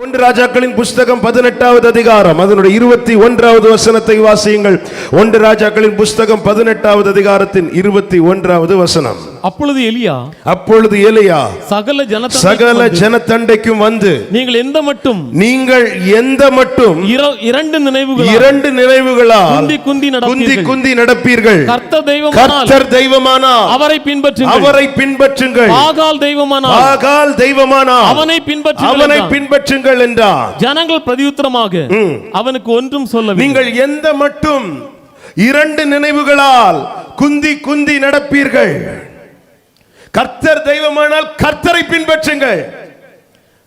ஒன்று ராஜாக்களின் புஸ்தகம் 18வது அதிகாரம் அதனுடைய 21வது வசனத்தை வாசியுங்கள். ஒன்று ராஜாக்களின் புஸ்தகம் 18வது அதிகாரத்தின் 21வது வசனம். அப்பொழுது எலியா சகல ஜனத்தண்டைக்கும் வந்து நீங்கள் எந்த மட்டும் இரண்டு நினைவுகளால் குந்தி நடப்பீர்கள். கர்த்தர் தெய்வமானார் அவரை பின்பற்றுங்கள். பாகால் தெய்வமானார் அவனை பின்பற்றுங்கள் என்றார். ஜனங்கள் பிரதியுத்தரமாக அவனுக்கு ஒன்றும் சொல்லவில்லை. நீங்கள் எந்த மட்டும் இரண்டு நினைவுகளால் குந்தி நடப்பீர்கள். கர்த்தர் தெய்வமானால் கர்த்தரை பின்பற்றுங்கள்,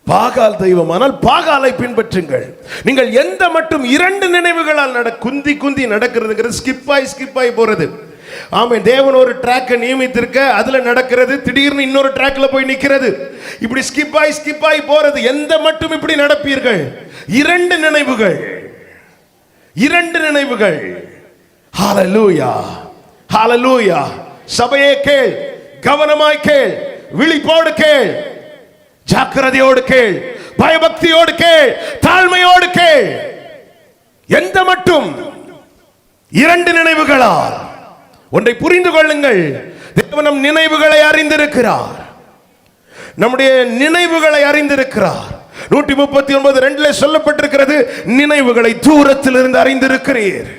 பாகால் தெய்வமானால் பாகாலை பின்பற்றுங்கள். நீங்கள் எந்த மட்டும் இரண்டு நினைவுகளால் குந்தி நடக்கிறது, ஸ்கிப்பாய் போறது. ஆமே, தேவன் ஒரு ட்ராக்கை நியமித்திருக்க, அதுல நடக்கிறது, திடீர்னு இன்னொரு ட்ராக்ல போய் நிக்கிறது. இப்படி ஸ்கிப்பாய் போறது. எந்த மட்டும் இப்படி நடப்பீர்கள்? இரண்டு நினைவுகள். ஹalleluya, ஹalleluya. சபையே கேள், கவனமாய் கேள், விழிப்போடு கேள், ஜாக்கிரதையோடு கேள், பயபக்தியோடு கேள், தாழ்மையோடு கேள். எந்த மட்டும் இரண்டு நினைவுகளால். ஒன்றை புரிந்து கொள்ளுங்கள், தேவன் நம் நினைவுகளை அறிந்திருக்கிறார். நம்முடைய நினைவுகளை அறிந்திருக்கிறார். 139:2 சொல்லப்பட்டிருக்கிறது, நினைவுகளை தூரத்தில் இருந்து அறிந்திருக்கிறீர்.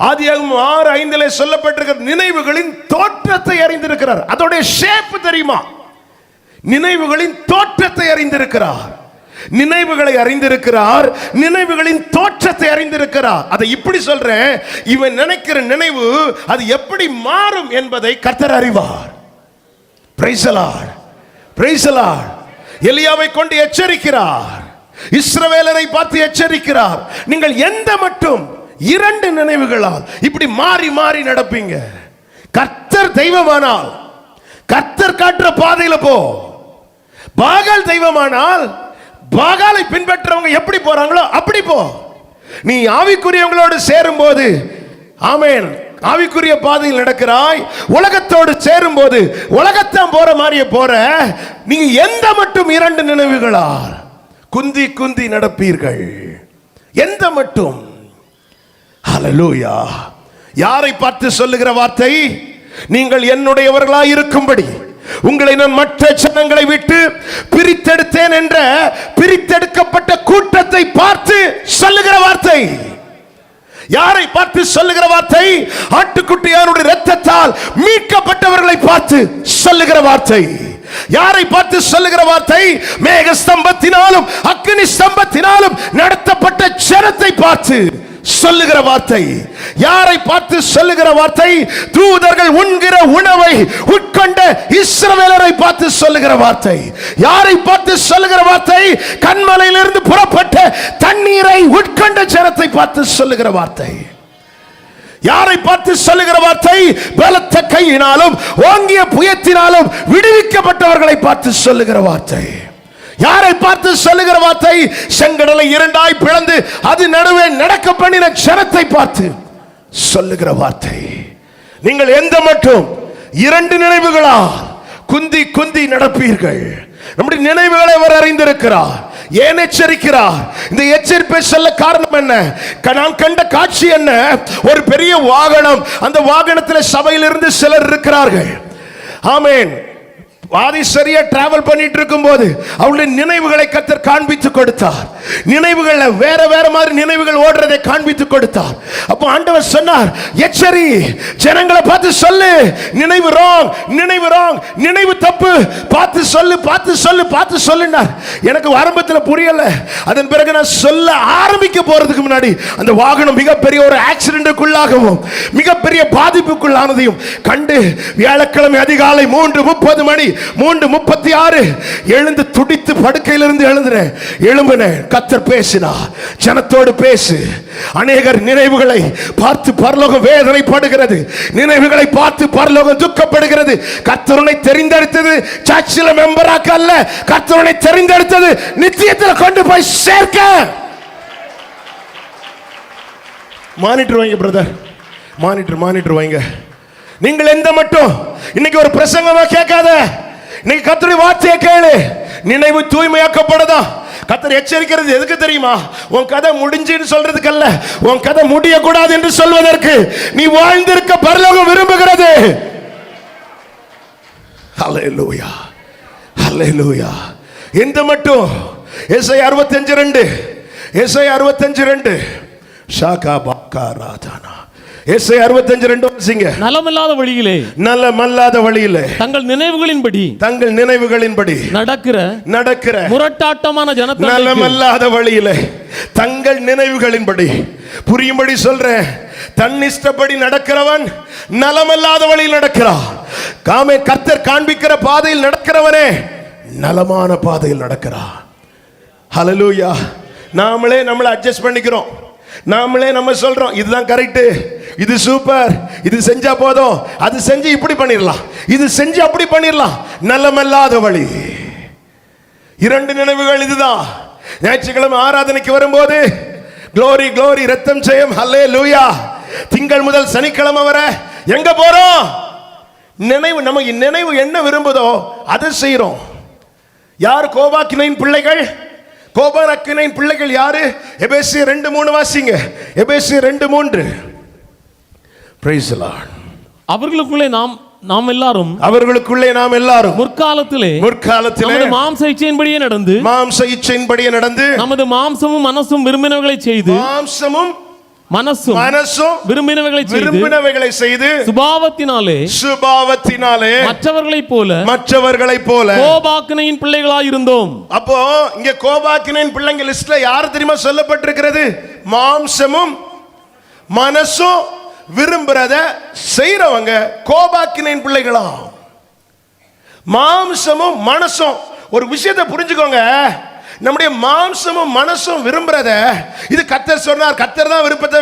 ஆதியாகமம் 6:5 சொல்லப்பட்டிருக்கிறது, நினைவுகளின் தோற்றத்தை அறிந்திருக்கிறார். அதோட ஷேப் தெரியுமா? நினைவுகளின் தோற்றத்தை அறிந்திருக்கிறார். நினைவுகளை அறிந்திருக்கிறார், நினைவுகளின் தோற்றத்தை அறிந்திருக்கிறார். அதை இப்படி சொல்றேன், இவன் நினைக்கிற நினைவு அது எப்படி மாறும் என்பதை கர்த்தர் அறிவார். Price the Lord, praise the Lord. எலியாவை கொண்டு எச்சரிக்கிறார், இஸ்ரவேலரை பார்த்து எச்சரிக்கிறார். நீங்கள் எந்த மட்டும் இரண்டு நினைவுகளால் இப்படி மாறி நடப்பீங்க. கர்த்தர் தெய்வமானால் கர்த்தர் காட்டுற பாதையில போ. பாகால் தெய்வமானால் பாகாலை பின்பற்றவங்க எப்படி போறாங்களோ அப்படி போ. நீ ஆவிக்குரியவங்களோடு சேரும் போது ஆமென், ஆவிக்குரிய பாதையில் நடக்கிறாய். உலகத்தோடு சேரும் போது உலகத்தான் போற மாதிரியே போற. நீங்க எந்த மட்டும் இரண்டு நினைவுகளால் குந்தி நடப்பீர்கள். எந்த மட்டும். ஹalleluya. யாரை பார்த்து சொல்லுகிற வார்த்தை? நீங்கள் என்னுடையவர்களாய் இருக்கும்படி உங்களை நான் மற்ற ஜனங்களை விட்டு பிரித்தெடுத்தேன் என்ற பிரித்தெடுக்கப்பட்ட கூட்டத்தை பார்த்து சொல்லுகிற வார்த்தை. யாரை பார்த்து சொல்லுகிற வார்த்தை? ஆட்டுக்குட்டியாருடைய இரத்தத்தால் மீட்கப்பட்டவர்களை பார்த்து சொல்லுகிற வார்த்தை. யாரை பார்த்து சொல்லுகிற வார்த்தை? மேக ஸ்தம்பத்தினாலும் அக்கினி ஸ்தம்பத்தினாலும் நடத்தப்பட்ட ஜனத்தை பார்த்து சொல்லுகிற வார்த்தை. யாரை பார்த்து சொல்லுகிற வார்த்தை? தூதர்கள் உண்கிற உணவை உட்கொண்ட இஸ்ரவேலரை பார்த்து சொல்லுகிற வார்த்தை. யாரை பார்த்து சொல்லுகிற வார்த்தை? கன்மலையிலிருந்து புறப்பட்ட தண்ணீரை உட்கொண்ட ஜனத்தை பார்த்து சொல்லுகிற வார்த்தை. யாரை பார்த்து சொல்லுகிற வார்த்தை? பலத்த கையினாலும் ஓங்கிய புயத்தினாலும் விடுவிக்கப்பட்டவர்களை பார்த்து சொல்லுகிற வார்த்தை. யாரை பார்த்து சொல்லுகிற வார்த்தை? செங்கடலை இரண்டாய் பிளந்து அது நடுவே நடக்க பண்ணின ஜனத்தை பார்த்து சொல்லுகிற வார்த்தை. நீங்கள் எந்த மட்டும் இரண்டு நினைவுகளால் குந்தி நடப்பீர்கள். நம்முடைய நினைவுகளை அவர் அறிந்திருக்கிறார். ஏன் எச்சரிக்கிறார்? இந்த எச்சரிப்பை சொல்ல காரணம் என்ன? நான் கண்ட காட்சி என்ன? ஒரு பெரிய வாகனம், அந்த வாகனத்தில் சபையிலிருந்து சிலர் இருக்கிறார்கள். ஆமென். வாதி சரியா டிராவல் பண்ணிட்டு இருக்கும் போது அவளுடைய நினைவுகளை கர்த்தர் காண்பித்து கொடுத்தார். நினைவுகள் வேற மாதிரி நினைவுகள் ஓடுறதை காண்பித்து கொடுத்தார். அப்போ ஆண்டவர் சொன்னார், எச்சரி, ஜனங்களை பார்த்து சொல்லு, நினைவு ராங், நினைவு தப்பு, பார்த்து சொல்லுனார். எனக்கு ஆரம்பத்தில் புரியல. அதன் பிறகு நான் சொல்ல ஆரம்பிக்க போறதுக்கு முன்னாடி அந்த வாகனம் மிகப்பெரிய ஒரு ஆக்சிடென்ட்டுக்குள்ளாகவும் மிகப்பெரிய பாதிப்புக்குள்ளானதையும் கண்டு வியாழக்கிழமை அதிகாலை 3:30 மணி 3:36 எழுந்து துடித்து படுக்கையிலிருந்து எழும்பினேன். கர்த்தர் பேசினார், ஜனத்தோடு பேசு. அநேகர் நினைவுகளை பார்த்து பரலோகம் வேதனைப்படுகிறது, நினைவுகளை பார்த்து பரலோகம் துக்கப்படுகிறது. கர்த்தரை தெரிந்தெடுத்தது சர்ச்சில் மெம்பராக்க அல்ல, கர்த்தரை தெரிந்தெடுத்தது நித்தியத்தில் கொண்டு போய் சேர்க்க. மானிட்டர் வைங்க பிரதர், மானிட்டர் வைங்க. நீங்கள் எந்த மட்டும் இன்னைக்கு ஒரு பிரசங்கமா கேட்காத, இன்னைக்கு கர்த்தருடைய வார்த்தையை கேளு. நினைவு தூய்மையாக்கப்படுதா? கர்த்தர் எச்சரிக்கிறது எதுக்கு தெரியுமா? உன் கதை முடிஞ்சுன்னு சொல்றதுக்கல்ல, உன் கதை முடியக்கூடாது என்று சொல்வதற்கு. நீ வாழ்ந்திருக்க பரலோகம் விரும்புகிறது. ஹல்லேலூயா, ஹல்லேலூயா. இந்த மட்டும் ஏசாயா 65:2, ஏசாயா 65:2 ஷாகா பாக்கா ராதானா. ஏசாயா 65:2 வாசிங்க. நலமில்லாத வழியிலே, நலமல்லாத வழியிலே தங்கள் நினைவுகளின்படி, தங்கள் நினைவுகளின்படி நடக்கிற முரட்டாட்டமான ஜனத்தை, நலமல்லாத வழியிலே தங்கள் நினைவுகளின்படி. புரியும்படி சொல்றேன், தன்னிஷ்டப்படி நடக்கிறவன் நலமல்லாத வழியில் நடக்கிறான். காமே கர்த்தர் காண்பிக்கிற பாதையில் நடக்கிறவனே நலமான பாதையில் நடக்கிறான். ஹல்லேலூயா. நாமளே நம்மளை அட்ஜஸ்ட் பண்ணிக்கிறோம். நாமளே நம்ம சொல்றோம் இதுதான் கரெக்ட், இது சூப்பர், இது செஞ்சா போதும், அது செஞ்சு இப்படி பண்ணிடலாம், இது செஞ்சு அப்படி பண்ணிடலாம். நலமல்லாத வழி. இரண்டு நினைவுகள் இதுதான். ஞாயிற்றுக்கிழமை ஆராதனைக்கு வரும்போது க்ளோரி க்ளோரி ரத்தம் ஜெயம் ஹல்லேலூயா. திங்கள் முதல் சனிக்கிழமை வரை எங்க போறோம்? நினைவு, நமக்கு நினைவு என்ன விரும்புதோ அதை செய்யறோம். யார் கோபாக்கினையின் பிள்ளைகள்? கோபாக்கினையின் பிள்ளைகள் யாரு? எபேசியர் 2:3 வாசிங்க. எபேசியர் 2:3. Price the Lord. அவர்களுக்குள்ளே நாம் எல்லாரும் முற்காலத்திலே நமது மாம்ச இச்சையின்படியே நடந்து நமது மாம்சமும் மனசும் விரும்பினவைகளை செய்து விரும்பினவைகளை செய்து சுபாவத்தினாலே மற்றவர்களைப் போல கோபாக்கினையின் பிள்ளைகளாய் இருந்தோம். அப்போ இங்க கோபாக்கினையின் பிள்ளைங்க லிஸ்ட்ல யார் தெரியுமா சொல்லப்பட்டிருக்கிறது? மாம்சமும் மனசும் விரும்புறத செய்றவங்க கோபாக்கினையின் பிள்ளைகளா. மாம்சமும் மனசும், ஒரு விஷயத்தை புரிஞ்சுக்கோங்க, நம்முடைய மாம்சமும் மனசும் விரும்புறத, இது கர்த்தர் சொன்னார், கர்த்தர் தான் விருப்பத்தை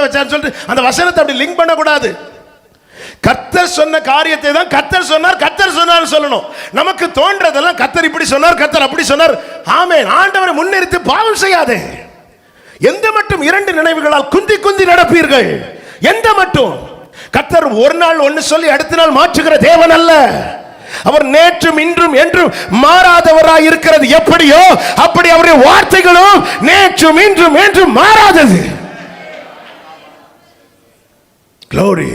வச்சார் சொல்லிட்டு அந்த வசனத்தை அப்படி லிங்க் பண்ணக்கூடாது. கர்த்தர் சொன்ன காரியத்தை தான் கர்த்தர் சொன்னார் சொல்லணும். நமக்கு தோன்றதெல்லாம் கர்த்தர் இப்படி சொன்னார், கர்த்தர் அப்படி சொன்னார். ஆமென். ஆண்டவரை முன்னிறுத்தி பாவம் செய்யாதே. எந்த மட்டும் இரண்டு நினைவுகளால் குந்தி நடப்பீர்கள்? எந்த மட்டும்? கர்த்தர் ஒரு நாள் ஒன்னு சொல்லி அடுத்த நாள் மாற்றுகிற தேவன் அல்ல. அவர் நேற்றும் இன்றும் என்றும் மாறாதவராய் இருக்கிறது எப்படியோ அப்படி அவருடைய வார்த்தைகளும் நேற்றும் இன்றும் என்றும் மாறாதது. க்ளோரி.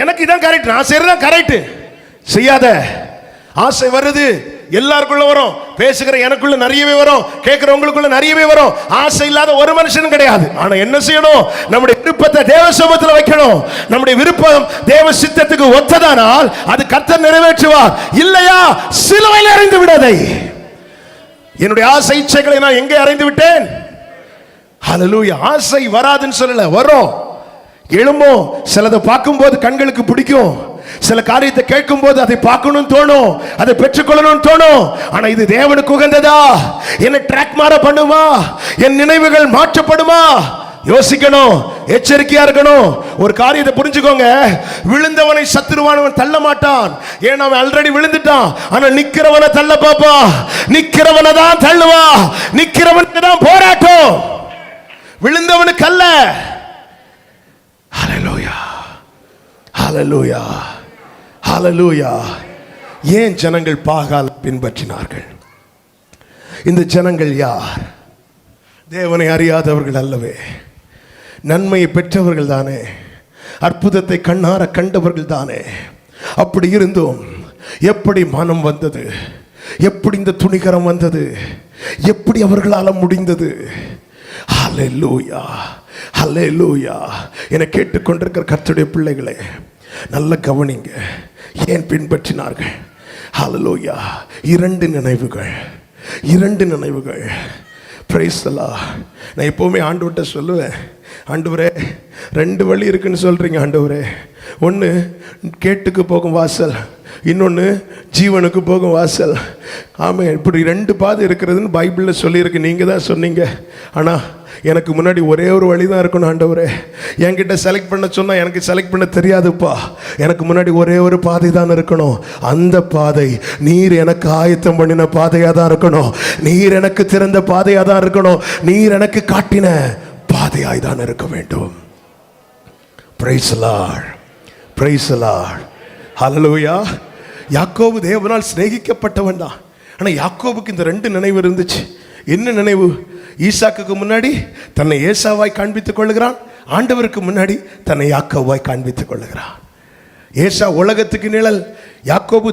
எனக்கு இதான் கரெக்ட், நான் செய்யறதான் கரெக்ட், செய்யாத. ஆசை வருது, எல்லாருக்குள்ள வரும். பேசுகிற எனக்குள்ள நிறையவே வரும், கேட்கிறவங்களுக்குள்ள நிறையவே வரும். ஆசை இல்லாத ஒரு மனுஷனும் கிடையாது. ஆனா என்ன செய்யணும்? நம்முடைய விருப்பத்தை தேவ சமூகத்தில் வைக்கணும். நம்முடைய விருப்பம் தேவ சித்தத்துக்கு ஒத்ததானால் அது கர்த்தர் நிறைவேற்றுவார். இல்லையா சிலுவையில் அறைந்து விடாதே. என்னுடைய ஆசை இச்சைகளை நான் எங்கே அறைந்து விட்டேன்? ஹல்லேலூயா. ஆசை வராதுன்னு சொல்லல, வரும், எழும்பும். சிலதை பார்க்கும்போது கண்களுக்கு பிடிக்கும், சில காரியத்தை கேட்கும் போது அதை பார்க்கணும் தோணும், அதை பெற்றுக்கொள்ளணும் தோணும். ஆனா இது தேவனுக்கு உகந்ததா? என்ன ட்ராக் மாற பண்ணுமா? என் நினைவுகள் மாற்றப்படுமா? யோசிக்கணும், எச்சரிக்கையா இருக்கணும். ஒரு காரியத்தை புரிஞ்சுக்கோங்க, விழுந்தவனை சத்துருவானவன் தள்ள மாட்டான். ஏன்னா அவன் ஆல்ரெடி விழுந்துட்டான். ஆனா நிக்கிறவனை தள்ள பாப்பா, நிக்கிறவனை தான் தள்ளுவா, நிக்கிறவனுக்கு தான் போராட்டம், விழுந்தவனுக்கு அல்ல. ஹல்லேலூயா, ஹல்லேலூயா, ஹல்லேலூயா. ஏன் ஜனங்கள் பாகால் பின்பற்றினார்கள்? இந்த ஜனங்கள் யார்? தேவனை அறியாதவர்கள் அல்லவே, நன்மையை பெற்றவர்கள் தானே, அற்புதத்தை கண்ணார கண்டவர்கள் தானே. அப்படி இருந்தும் எப்படி மனம் வந்தது? எப்படி இந்த துணிகரம் வந்தது? எப்படி அவர்களால் முடிந்தது? ஹல்லேலூயா, ஹல்லேலூயா. என கேட்டுக்கொண்டிருக்கிற கர்த்தருடைய பிள்ளைகளே, நல்ல கவனிங்க. ஏன் பின்பற்றினார்கள்? ஹல்லேலூயா. இரண்டு நினைவுகள். Price the Lord. நான் எப்போவுமே ஆண்டவர்கிட்ட சொல்லுவேன், ஆண்டவரே ரெண்டு வழி இருக்குன்னு சொல்கிறீங்க ஆண்டவரே. ஒன்று கேட்டுக்கு போகும் வாசல், இன்னொன்று ஜீவனுக்கு போகும் வாசல். ஆமாம், இப்படி ரெண்டு பாதை இருக்கிறதுன்னு பைபிளில் சொல்லியிருக்கு, நீங்கள் தான் சொன்னீங்க. ஆனால் எனக்கு முன்னாடி ஒரே ஒரு வழி தான் இருக்கணும் ஆண்டவரே. என்கிட்ட செலக்ட் பண்ண சொன்னால் எனக்கு செலக்ட் பண்ண தெரியாதுப்பா. எனக்கு முன்னாடி ஒரே ஒரு பாதை தான் இருக்கணும். அந்த பாதை நீர் எனக்கு ஆயத்தம் பண்ணின பாதையாக தான் இருக்கணும். நீர் எனக்கு திறந்த பாதையாக தான் இருக்கணும். நீர் எனக்கு காட்டின பாதையாய் தான் இருக்க வேண்டும். Praise the Lord, praise the Lord, hallelujah. யாக்கோபு தேவனால் சிநேகிக்கப்பட்டவன் தான். ஆனா யாக்கோபுக்கு இந்த ரெண்டு நினைவு இருந்துச்சு. என்ன நினைவு? ஈசாக்குக்கு முன்னாடி தன்னை ஏசாவாய் காண்பித்துக் கொள்ளுகிறான், ஆண்டவருக்கு முன்னாடி தன்னை யாக்கோவாய் காண்பித்துக் கொள்ளுகிறான். ஏசா உலகத்துக்கு நிழல், யாக்கோபு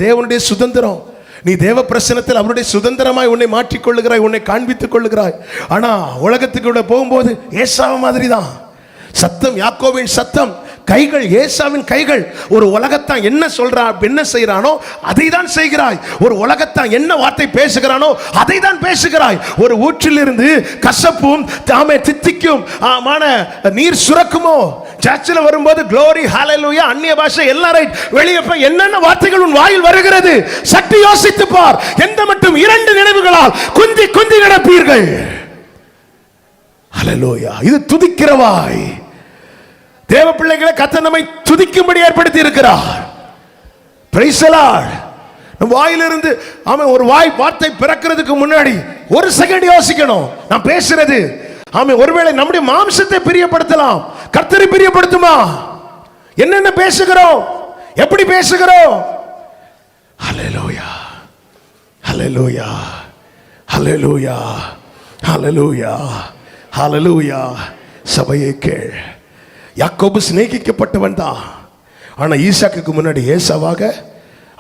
தேவனுடைய சுதந்திரம். நீ தேவ பிரசனத்தில் அவருடைய சுதந்திரமாய் உன்னை மாற்றிக்கொள்ளுகிறாய், உன்னை காண்பித்துக் கொள்ளுகிறாய். ஆனா உலகத்துக்கு போகும்போது ஏசாவை மாதிரி தான் சத்தம், யாக்கோபின் சத்தம், கைகள் ஏசாவின் கைகள். ஒரு உலகத்தான் என்ன சொல்றா, என்ன செய்யறானோ அதை தான் செய்கிறாய். ஒரு உலகத்தான் என்ன வார்த்தை பேசுகிறானோ அதை தான் பேசுகிறாய். ஒரு ஊற்றிலிருந்து கசப்பும் தாமே தித்திக்கும் நீர் சுரக்குமோ? சர்ச்சில் வரும்போது க்ளோரி, ஹalleluya, அந்நிய பாஷை எல்லாம் ரைட். வெளியே போய் என்னென்ன வார்த்தைகள் உன் வாயில் வருகிறது சற்று யோசித்து பார். எந்த மட்டும் இரண்டு நினைவுகளால் குந்தி குந்தி நடப்பீர்கள். ஹalleluya. இது துதிக்கிறவாய். தேவ பிள்ளைகளை கர்த்தர் நம்மை துதிக்கும்படி ஏற்படுத்தி இருக்கிறார். Price the Lord. நம் வாயிலிருந்து ஒரு வார்த்தை பிறக்கிறதுக்கு முன்னாடி ஒரு செகண்ட் யோசிக்கணும். நான் பேசுறது ஒருவேளை நம்முடைய மாம்சத்தை பிரியப்படுத்தலாம், கர்த்தரை பிரியப்படுத்துமா? என்னென்ன பேசுகிறோம், எப்படி பேசுகிறோம்? ஹalleluya, ஹalleluya, ஹalleluya, ஹalleluya, ஹalleluya. சபையே கேள், யாக்கோபு சிநேகிக்கப்பட்டவன் தான். ஆனா ஈசாக்குக்கு முன்னாடி ஏசாவாக,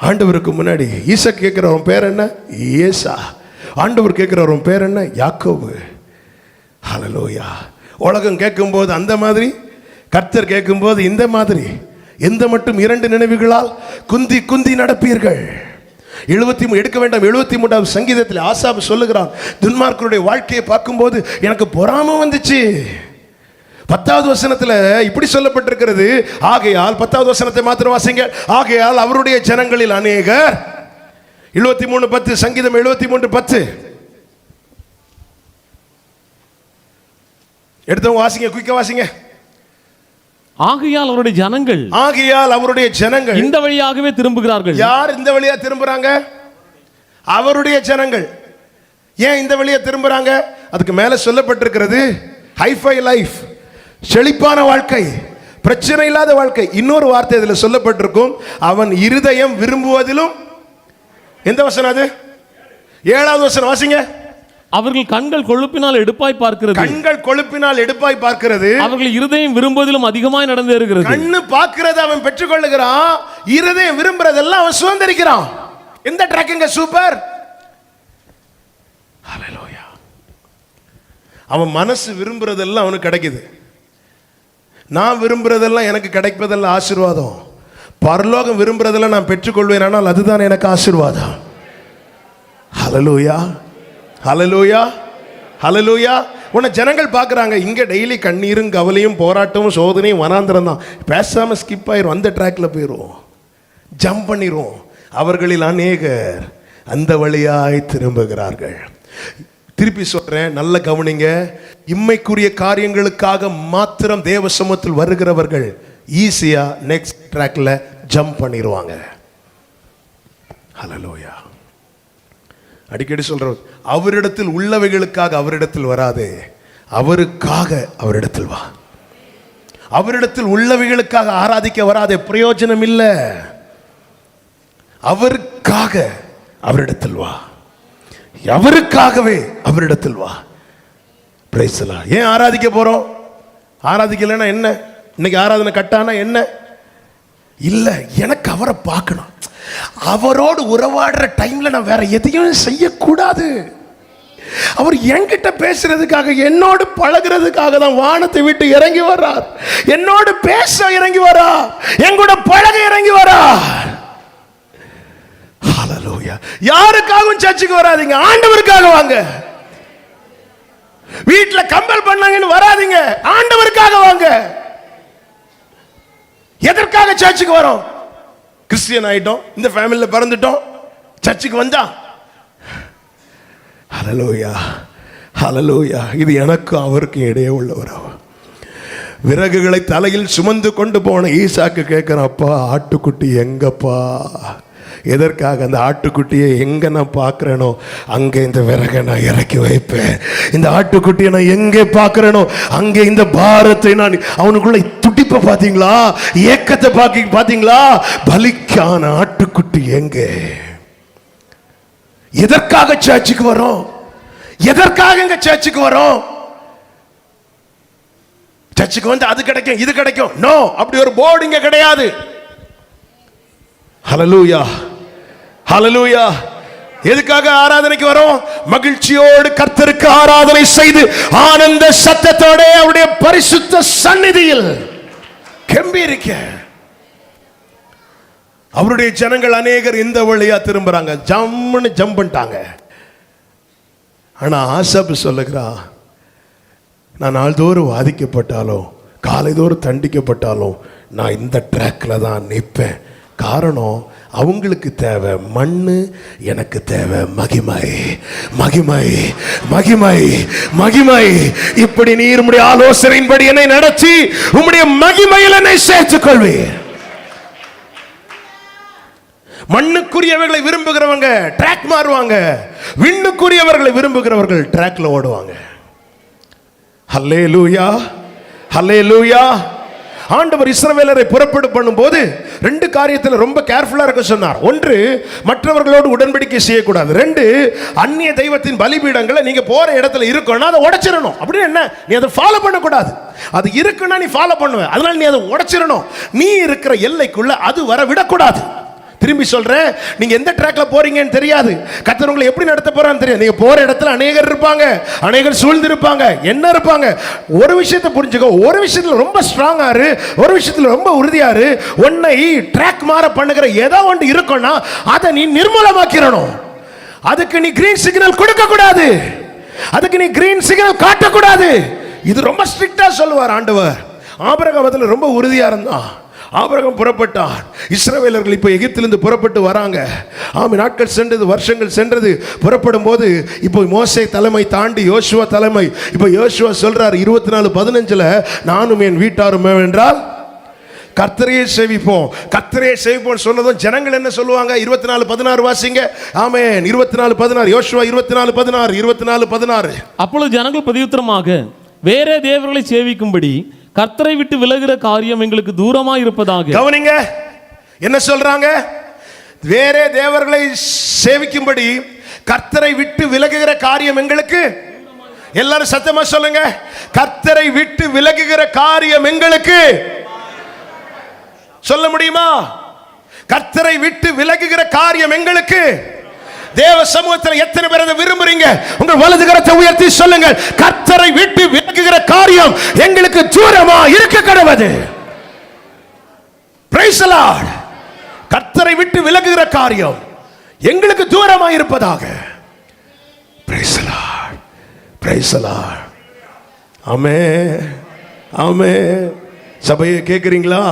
ஆண்டவருக்கு முன்னாடி ஈசாக்கு கேட்கிறவன் பேர் என்ன? ஏசா. ஆண்டவர் கேட்கிறவன் பேர் என்ன? யாக்கோபு. ஹalleluya. உலகம் கேட்கும்போது அந்த மாதிரி, கர்த்தர் கேட்கும்போது இந்த மாதிரி. எந்த மட்டும் இரண்டு நினைவுகளால் குந்தி குந்தி நடப்பீர்கள். எடுக்க வேண்டாம். 73வது சங்கீதத்தில் ஆசாப் சொல்லுகிறான், துன்மார்க்கருடைய வாழ்க்கையை பார்க்கும்போது எனக்கு பொறாமை வந்துச்சு. 10வது வசனத்துல இப்படி சொல்லப்பட்டிருக்கிறது, ஆகையால் 10வது வசனத்தை மாத்திரம் வாசிங்க. ஆகையால் அவருடைய ஜனங்களில் அநேகர், 73:10 சங்கீதம் 73:10 எடுத்தவங்க வாசிங்க, குயிக்கா வாசிங்க. ஆகையால் அவருடைய ஜனங்கள், ஆகையால் அவருடைய ஜனங்கள் இந்த வழியாகவே திரும்புகிறார்கள். யார் இந்த வழியா திரும்புறாங்க? அவருடைய ஜனங்கள். ஏன் இந்த வழியா திரும்புறாங்க? அதுக்கு மேல சொல்லப்பட்டிருக்கிறது ஹைஃபை லைஃப், செழிப்பான வாழ்க்கை, பிரச்சனை இல்லாத வாழ்க்கை. இன்னொரு வார்த்தை இதில் சொல்லப்பட்டிருக்கும், அவன் இருதயம் விரும்புவதிலும். எந்த வசனம் அது? 7வது வசனம் வாசிங்க. அவர்கள் கண்கள் கொழுப்பினால் எடுப்பாய் பார்க்கிறது, கண்கள் கொழுப்பினால் எடுப்பாய் பார்க்கிறது, அவர்கள் இருதயம் விரும்புவதிலும் அதிகமாய் நடந்து இருக்கிறது. கண்ணு பார்க்கிறது அவன் பெற்றுக்கொள்ளுகிறான், இருதயம் விரும்புறதெல்லாம் அவன் சுதந்திரிக்கிறான். எந்த ட்ராக்கிங்க சூப்பர். ஹalleluya. அவன் மனசு விரும்புறதெல்லாம் அவனுக்கு கிடைக்குது. நான் விரும்புறதெல்லாம் எனக்கு கிடைப்பதெல்லாம் ஆசீர்வாதம். பரலோகம் விரும்புறதெல்லாம் நான் பெற்றுக்கொள்வேன், ஆனால் அதுதான் எனக்கு ஆசீர்வாதம். ஹalleluya, ஹalleluya, ஹalleluya. உன்னை ஜனங்கள் பார்க்குறாங்க, இங்கே டெய்லி கண்ணீரும் கவலையும் போராட்டமும் சோதனையும் வனாந்திரம் தான். பேசாமல் ஸ்கிப் ஆயிரும், அந்த ட்ராக்ல போயிடும், ஜம்ப் பண்ணிரும். அவர்களில் அநேகர் அந்த வழியாய் திரும்புகிறார்கள். திருப்பி சொல்றேன், நல்ல கவனிங்க. இம்மைக்குரிய காரியங்களுக்காக மாத்திரம் தேவ சமூகத்தில் வருகிறவர்கள் ஈஸியா நெக்ஸ்ட் ட்ராக்ல ஜம்ப் பண்ணிடுவாங்க. ஹalleluya. அடிக்கடி சொல்றோம், அவரிடத்தில் உள்ளவைகளுக்காக அவரிடத்தில் வராதே, அவருக்காக அவரிடத்தில் வா. அவரிடத்தில் உள்ளவைகளுக்காக ஆராதிக்க வராதே, பிரயோஜனம் இல்லை. அவருக்காக அவரிடத்தில் வா, அவருக்காகவே அவரிடத்தில் வா. Price the Lord. ஏன் ஆராதிக்க போறோம்? ஆராதிக்கலைன்னா என்ன? இன்னைக்கு ஆராதனை கட்டானா என்ன? இல்ல, எனக்கு அவரை பார்க்கணும். அவரோடு உறவாடுற டைம்ல நான் வேற எதையும் செய்யக்கூடாது. அவர் என்கிட்ட பேசுறதுக்காக, என்னோடு பழகிறதுக்காக தான் வானத்தை விட்டு இறங்கி வர்றார். என்னோடு பேச இறங்கி வர்றார், எங்கூட பழக இறங்கி வர்றார். ஹalleluya. யாருக்காகவும் சர்ச்சுக்கு வராதீங்க, ஆண்டவருக்காக வாங்க. வீட்டுல கம்பல் பண்ணாங்கன்னு வராதீங்க, ஆண்டவருக்காக வாங்க. எதற்காக சர்ச்சுக்கு வரோம்? கிறிஸ்டியன் ஆயிட்டோம், இந்த ஃபேமிலியில் பிறந்துட்டோம், சர்ச்சுக்கு வந்தா. ஹalleluya, ஹalleluya. இது எனக்கும் அவருக்கும் இடையே உள்ள உறவு. விறகுகளை தலையில் சுமந்து கொண்டு போன ஈசாக்கு கேட்கிறான், அப்பா ஆட்டுக்குட்டி எங்கப்பா? எதற்காக? அந்த ஆட்டுக்குட்டியை எங்க நான் பார்க்கிறேனோ அங்கே இந்த விறகை நான் இறக்கி வைப்பேன். இந்த ஆட்டுக்குட்டியை நான் எங்கே பார்க்கிறேனோ அங்கே இந்த பாரத்தை நான். அவனுக்குள்ள துடிப்பை பார்த்தீங்களா? ஏக்கத்தை பார்த்தீங்களா? பலிக்கான ஆட்டுக்குட்டி எங்கே? எதற்காக சர்ச்சுக்கு வரோம்? எதற்காக இங்க சர்ச்சுக்கு வரோம்? சர்ச்சுக்கு வந்து அது கிடைக்கும் இது கிடைக்கும், நோ, அப்படி ஒரு போர்டு இங்க கிடையாது. ஹல்லேலூயா, ஹல்லேலூயா. எதுக்காக ஆராதனைக்கு வரோம்? மகிழ்ச்சியோடு கர்த்தருக்கு ஆராதனை செய்து ஆனந்த சத்தத்தோட அவருடைய பரிசுத்த சந்நிதியில் கம்பீரிக்க. அவருடைய ஜனங்கள் அநேகர் இந்த வழியா திரும்புறாங்க, ஜம்முன்னு ஜம்ப் பண்ணிட்டாங்க. ஆனா ஆசப் சொல்லுகிறா, நான் நாள்தோறும் வாதிக்கப்பட்டாலும் காலைதோறும் தண்டிக்கப்பட்டாலும் நான் இந்த ட்ராக்ல தான் நிற்பேன். காரணம், அவங்களுக்கு தேவை மண்ணு, எனக்கு தேவை மகிமை, மகிமை, மகிமை, மகிமை. இப்படி நீர் உம்முடைய ஆலோசனையின்படி என்னை நடத்தி உம்முடைய மகிமையில் என்னை சேர்த்துக் கொள்வீர். மண்ணுக்குரியவர்களை விரும்புகிறவங்க ட்ராக் மாறுவாங்க, விண்ணுக்குரியவர்களை விரும்புகிறவர்கள் ட்ராக்ல ஓடுவாங்க. ஹல்லேலூயா, ஹல்லேலூயா. ஆண்டவர் இஸ்ரவேலரை புறப்படு பண்ணும்போது ரெண்டு காரியத்தில் ரொம்ப கேர்ஃபுல்லா இருக்க சொன்னார். ஒன்று, மற்றவர்களோடு உடன்படிக்கை செய்யக்கூடாது. ரெண்டு, அந்நிய தெய்வத்தின் பலிபீடங்களை நீங்க போற இடத்துல இருக்கணும், அதை உடைச்சிடணும். அப்படின்னு என்ன, நீ அதை ஃபாலோ பண்ணக்கூடாது. அது இருக்குன்னா நீ ஃபாலோ பண்ணுவ, அதனால நீ அதை உடைச்சிடணும். நீ இருக்கிற எல்லைக்குள்ள அது வர விடக்கூடாது. திரும்பி சொல்றேன், நீங்க எந்த ட்ராக்ல போறீங்கன்னு தெரியாது, கர்த்தர் உங்களை எப்படி நடத்த போறான்னு தெரியாது. நீங்க போற இடத்துல அநேகர் இருப்பாங்க, அநேகர் சூழ்ந்து இருப்பாங்க, என்ன இருப்பாங்க. ஒரு விஷயத்தை புரிஞ்சுக்கோ, ஒரு விஷயத்துல ரொம்ப ஸ்ட்ராங்கா இரு, ஒரு விஷயத்துல ரொம்ப உறுதியா இரு. உன்னை ட்ராக் மாற பண்ணுகிற ஏதோ ஒன்று இருக்குன்னா அதை நீ நிர்மூலமாக்கிடணும். அதுக்கு நீ கிரீன் சிக்னல் கொடுக்க கூடாது, அதுக்கு நீ கிரீன் சிக்னல் காட்டக்கூடாது. இது ரொம்ப ஸ்ட்ரிக்டா சொல்லுவார் ஆண்டவர். ஆபிரகாம் அதுல ரொம்ப உறுதியா இருந்தான். ஆபிரகாம் புறப்பட்டார். இஸ்ரவேலர்கள் இப்போ எகிப்திலிருந்து புறப்பட்டு வராங்க. நாட்கள் சென்றது, வருஷங்கள் சென்றது. புறப்படும் போது இப்போ மோசே தலைமை தாண்டி யோசுவா தலைமை. இப்போ யோசுவா சொல்றார் 24:15, நானும் என் வீட்டாரும் என்றால் கர்த்தரையே சேவிப்போம். கர்த்தரையே சேவிப்போம் சொன்னதும் ஜனங்கள் என்ன சொல்லுவாங்க? 24:16 வாசிங்க. ஆமென். 24:16, யோசுவா 24:16, 24:16. அப்பொழுது ஜனங்கள் பிரதியுத்தரமாக, வேறே தேவர்களை சேவிக்கும்படி கர்த்தரை விட்டு விலகுகிற காரியம் எங்களுக்கு தூரமாய் இருப்பதாக. கவனிங்க, என்ன சொல்றாங்க? வேறே தேவர்களை சேவிக்கும்படி கர்த்தரை விட்டு விலகுகிற காரியம் எங்களுக்கு, எல்லாரும் சத்தமா சொல்லுங்க, கர்த்தரை விட்டு விலகுகிற காரியம் எங்களுக்கு. சொல்ல முடியுமா? கர்த்தரை விட்டு விலகுகிற காரியம் எங்களுக்கு. தேவ சமூகத்தில் எத்தனை பேர் அதை விரும்புறீங்க? உங்கள் வலது கரத்தை உயர்த்தி சொல்லுங்க, கர்த்தரை விட்டு விலகுகிற காரியம் எங்களுக்கு தூரமா இருக்க கடவுது. Praise the Lord. கர்த்தரை விட்டு விலகுகிற காரியம் எங்களுக்கு தூரமா இருப்பதாக. Praise the Lord, praise the Lord. Amen, amen. சபையை கேட்கிறீங்களா?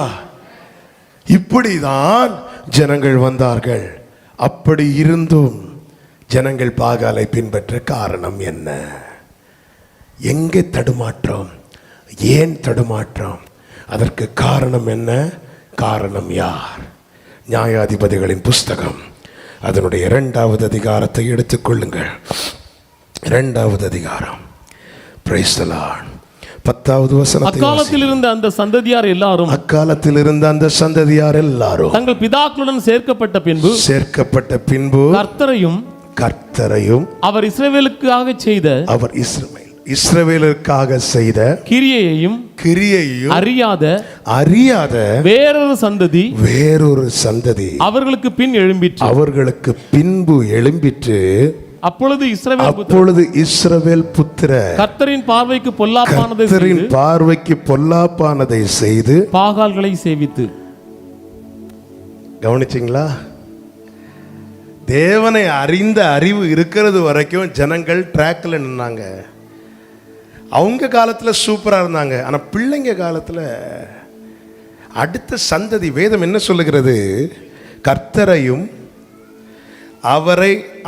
இப்படிதான் ஜனங்கள் வந்தார்கள். அப்படி இருந்தும் ஜனங்கள் பாகாலை பின்பற்ற காரணம் என்ன? எங்கே தடுமாற்றம்? ஏன் தடுமாற்றம்? அதற்கு காரணம் என்ன? காரணம் யார்? நியாயாதிபதிகளின் புஸ்தகம் அதனுடைய 2வது அதிகாரத்தை எடுத்துக்கொள்ளுங்கள். 2வது அதிகாரம். Praise the Lord. 10வது வசனத்தை. அக்காலத்தில் இருந்த அந்த சந்ததியார் எல்லாரும், அக்காலத்தில் இருந்த அந்த சந்ததியார் எல்லாரும் தங்கள் பிதாக்களுடன் சேர்க்கப்பட்ட பின்பு கர்த்தரையும் அவர் இஸ்ரவேலுக்காக செய்த கிரியையையும் அறியாத வேறொரு சந்ததி அவர்களுக்கு பின்பு எழும்பிற்று. அப்பொழுது இஸ்ரவேல் புத்திரர் கர்த்தரின் பார்வைக்கு பொல்லாப்பானதை செய்து பாகால்களை சேவித்து. கவனிச்சிங்களா? தேவனை அறிந்த அறிவு இருக்கிறது வரைக்கும் ஜனங்கள் ட்ராக்ல நின்னாங்க. அவங்க காலத்துல சூப்பரா இருந்தாங்க. ஆனா பிள்ளைங்க காலத்துல அடுத்த சந்ததி, வேதம் என்ன சொல்லுகிறது? கர்த்தரையும்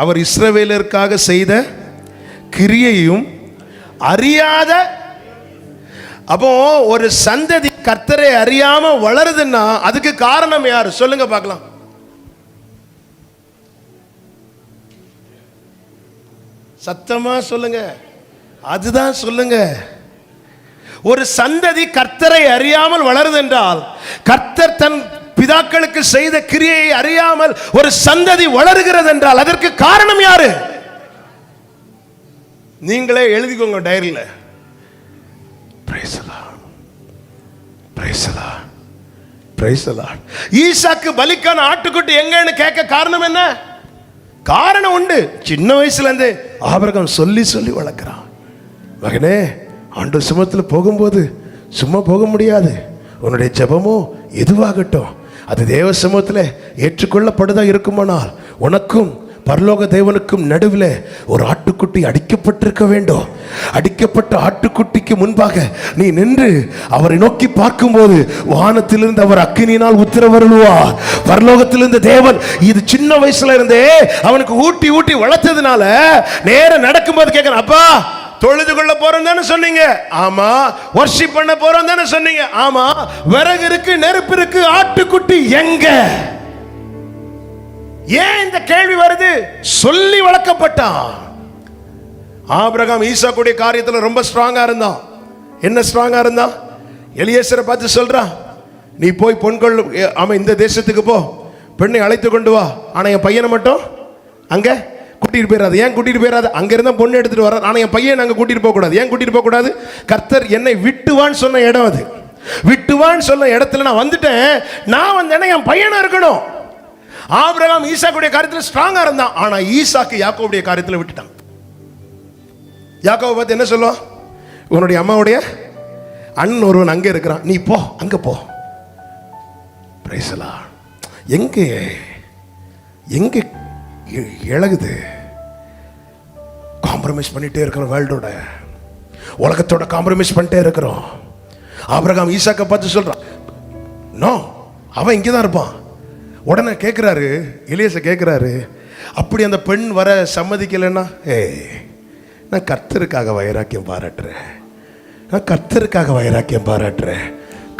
அவர் இஸ்ரவேலருக்காக செய்த கிரியையும் அறியாத. அப்போ ஒரு சந்ததி கர்த்தரை அறியாம வளருதுன்னா அதுக்கு காரணம் யாரு? சொல்லுங்க பார்க்கலாம். சத்தமா சொல்லுங்க, அதுதான் சொல்லுங்க. ஒரு சந்ததி கர்த்தரை அறியாமல் வளருது என்றால், கர்த்தர் தன் பிதாக்களுக்கு செய்த கிரியையை அறியாமல் ஒரு சந்ததி வளருகிறது என்றால் அதற்கு காரணம் யாரு? நீங்களே எழுதிக்கோங்க டைரியில. ஈசாக்கு பலிக்கான ஆட்டுக்குட்டி எங்கன்னு கேட்க காரணம் என்ன? காரணம் உண்டு. சின்ன வயசுல இருந்து ஆபிரகாம் சொல்லி சொல்லி வளர்க்கிறான். மகனே, ஆண்டவர் சமூகத்துல போகும்போது சும்மா போக முடியாது. உன்னுடைய ஜெபமோ எதுவாகட்டும் அது தேவ சமூகத்துல ஏற்றுக்கொள்ளப்படுதா இருக்குமானால் உனக்கும் பரலோக தேவனுக்கும் நடுவில் ஒரு ஆட்டுக்குட்டி அடிக்கப்பட்டிருக்க வேண்டும். அடிக்கப்பட்ட ஆட்டுக்குட்டிக்கு முன்பாக நீ நின்று அவரை நோக்கி பார்க்கும்போது வானத்திலிருந்து அவர் அக்கினியினால் உத்தரவருளுவார். பரலோகத்திலிருந்து தேவன் இது சின்ன வயசுல இருந்தே அவனுக்கு ஊட்டி ஊட்டி வளர்த்ததுனால நேரம் நடக்கும்போது கேட்கணும், அப்பா தொழுது கொள்ள போறோம் தானே சொன்னீங்க? ஆமா. வர்ஷிப் பண்ண போறோம் தானே சொன்னீங்க? ஆமா. விறகு இருக்கு, நெருப்பு இருக்கு, ஆட்டுக்குட்டி எங்க? ஏன் இந்த கேள்வி வருது? சொல்லி வளர்க்கப்பட்டான். ஆபிரகாம் ஈசாக்குடைய காரியத்துல ரொம்ப ஸ்ட்ராங்கா இருந்தான். என்ன ஸ்ட்ராங்கா இருந்தான்? எலியேசரை பார்த்து சொல்றான், நீ போய் பொன்கொள், ஆமா இந்த தேசத்துக்கு போ, பெண்ணை அழைத்து கொண்டு வா, ஆனா என் பையனை மட்டும் அங்க கூட்டிட்டு போயிடாது. ஏன் கூட்டிட்டு போயிடாது? அங்க இருந்தா பொண்ணு எடுத்துட்டு வர, ஆனா என் பையன் அங்க கூட்டிட்டு போக கூடாது. ஏன் கூட்டிட்டு போக கூடாது? கர்த்தர் என்னை விட்டுவான்னு சொன்ன இடம் அது. விட்டுவான்னு சொன்ன இடத்துல நான் வந்துட்டேன். நான் வந்தேன்னா என் பையனும் இருக்கணும். ஆபிரகாம் ஈசாக்குடைய காரியத்தில் ஸ்ட்ராங்கா இருந்தான். ஆனா ஈசாக்கு யாக்கோவுடைய காரியத்தில் விட்டுட்டான். யாக்கோவை பார்த்து என்ன சொல்லுவான்? உன்னுடைய அம்மாவுடைய அண்ணன் ஒருவன் அங்கே இருக்கிறான், நீ போ, அங்க போ. எங்க எங்க இழகுது? காம்ப்ரமைஸ் பண்ணிட்டே இருக்கிறோம். வேர்ல்டோட, உலகத்தோட காம்ப்ரமைஸ் பண்ணிட்டே இருக்கிறோம். ஆபிரகாம் ஈசாக்கை பார்த்து சொல்றான், நோ, அவன் இங்கே தான் இருப்பான். உடனே கேட்குறாரு, எலியேசர் கேட்குறாரு, அப்படி அந்த பெண் வர சம்மதிக்கலைன்னா, நான் கர்த்தருக்காக வைராக்கியம் பாராட்டுறேன், நான் கர்த்தருக்காக வைராக்கியம் பாராட்டுறேன்.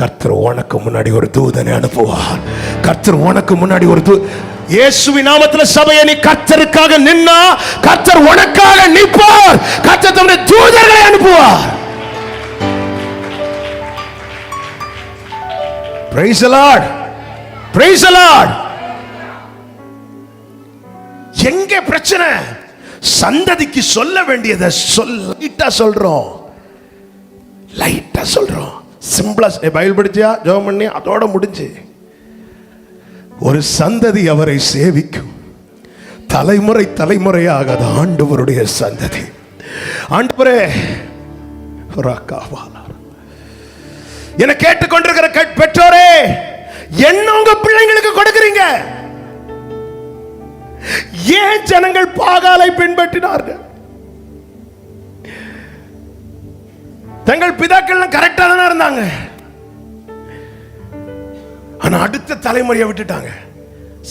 கர்த்தர் உனக்கு முன்னாடி ஒரு தூதனை அனுப்புவார். கர்த்தர் உனக்கு முன்னாடி ஒரு இயேசுவின் நாமத்தில் சபையை நீ கர்த்தருக்காக நின்னா கர்த்தர் உனக்காக நிற்பார். கர்த்தர் தம்முடைய தூதர்களை அனுப்புவார். Praise the Lord. Praise the Lord. எங்க பிரச்சனை? சந்ததிக்கு சொல்ல வேண்டியதை லைட்டா சொல்றோம், லைட்டா சொல்றோம். சிம்பிளா பைபிள் படிச்சியா, ஜெபம் பண்ணி அதோட முடிஞ்சு. ஒரு சந்ததி அவரை சேவிக்கும். தலைமுறை தலைமுறையாக அது ஆண்டவருடைய சந்ததி. ஆண்டவரே, என கேட்டுக்கொண்டிருக்கிற பெற்றோரே, என்ன உங்க பிள்ளைங்களுக்கு கொடுக்கிறீங்க? ஏன் ஜனங்கள் பாகாலை பின்பற்றினார்கள்? தங்கள் பிதாக்கள் கரெக்டா தானே இருந்தாங்க, ஆனா அடுத்த தலைமுறையை விட்டுட்டாங்க.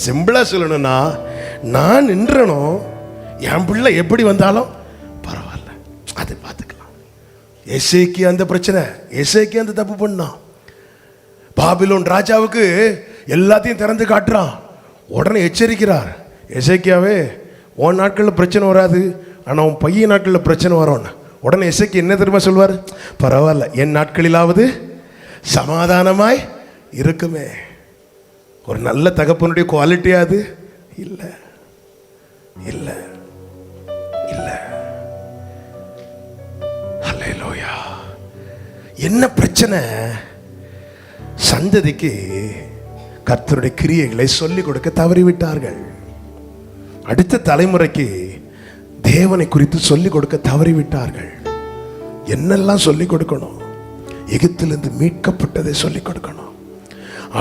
சிம்பிளா சொல்லணும்னா, நான் நின்றனும், என் பிள்ளை எப்படி வந்தாலும் பரவாயில்ல, அது பார்த்துக்கலாம். எசேக்கியா அந்த பிரச்சனை, எசேக்கியா அந்த தப்பு பண்ணான். பாபிலோன் ராஜாவுக்கு எல்லாத்தையும் திறந்து காட்டுறான். உடனே எச்சரிக்கிறார், எசேக்கியாவே உன் நாட்களில் பிரச்சனை வராது, ஆனால் உன் பையன் நாட்களில் பிரச்சனை வரும். உடனே எசேக்கியா என்ன தெரியுமா சொல்வார்? பரவாயில்ல, என் நாட்களிலாவது சமாதானமாய் இருக்குமே. ஒரு நல்ல தகப்பனுடைய குவாலிட்டியா அது? இல்ல இல்ல இல்ல. ஹல்லேலூயா. என்ன பிரச்சனை? சந்ததிக்கு கர்த்தருடைய கிரியைகளை சொல்லிக் கொடுக்க தவறிவிட்டார்கள். அடுத்த தலைமுறைக்கு தேவனை குறித்து சொல்லிக் கொடுக்க தவறிவிட்டார்கள். என்னெல்லாம் சொல்லிக் கொடுக்கணும்? எகிப்திலிருந்து மீட்கப்பட்டதை சொல்லிக் கொடுக்கணும்.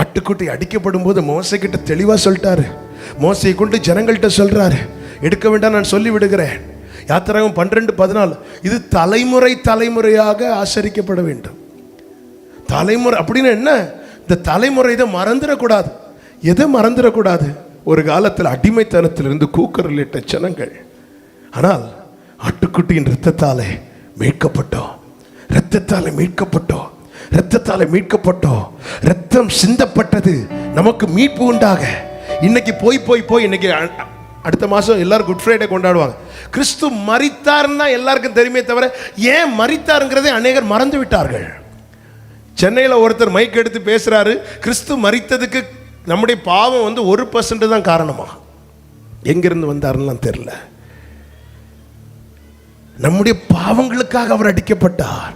ஆட்டுக்குட்டி அடிக்கப்படும் போது மோசே கிட்ட தெளிவா சொல்லிட்டாரு. மோசையை கொண்டு ஜனங்கள்கிட்ட சொல்றாரு, எடுக்க வேண்டாம், நான் சொல்லி விடுகிறேன். யாத்திராகமம் 12:14. இது தலைமுறை தலைமுறையாக ஆசரிக்கப்பட வேண்டும். தலைமுறை அப்படின்னு என்ன? இந்த தலைமுறை இதை மறந்துடக்கூடாது. எதை மறந்துடக்கூடாது? ஒரு காலத்தில் அடிமைத்தனத்திலிருந்து கூக்குரலிட்ட ஜனங்கள், ஆனால் ஆட்டுக்குட்டியின் இரத்தத்தாலே மீட்கப்பட்டோம், இரத்தத்தாலே மீட்கப்பட்டோம், இரத்தத்தாலே மீட்கப்பட்டோம். இரத்தம் சிந்தப்பட்டது நமக்கு மீட்பு உண்டாக. இன்னைக்கு போய் போய் போய் இன்னைக்கு அடுத்த மாசம் எல்லாரும் குட் ஃப்ரைடே கொண்டாடுவாங்க. கிறிஸ்து மரித்தார்னா எல்லாருக்கும் தெரியுமே தவிர ஏன் மரித்தாருங்கிறதை அநேகர் மறந்து விட்டார்கள். சென்னையில் ஒருத்தர் மைக் எடுத்து பேசுறாரு, கிறிஸ்து மரித்ததுக்கு நம்முடைய பாவம் வந்து 1% தான் காரணமா? எங்கிருந்து வந்தாருன்னு தெரியல. நம்முடைய பாவங்களுக்காக அவர் அடிக்கப்பட்டார்,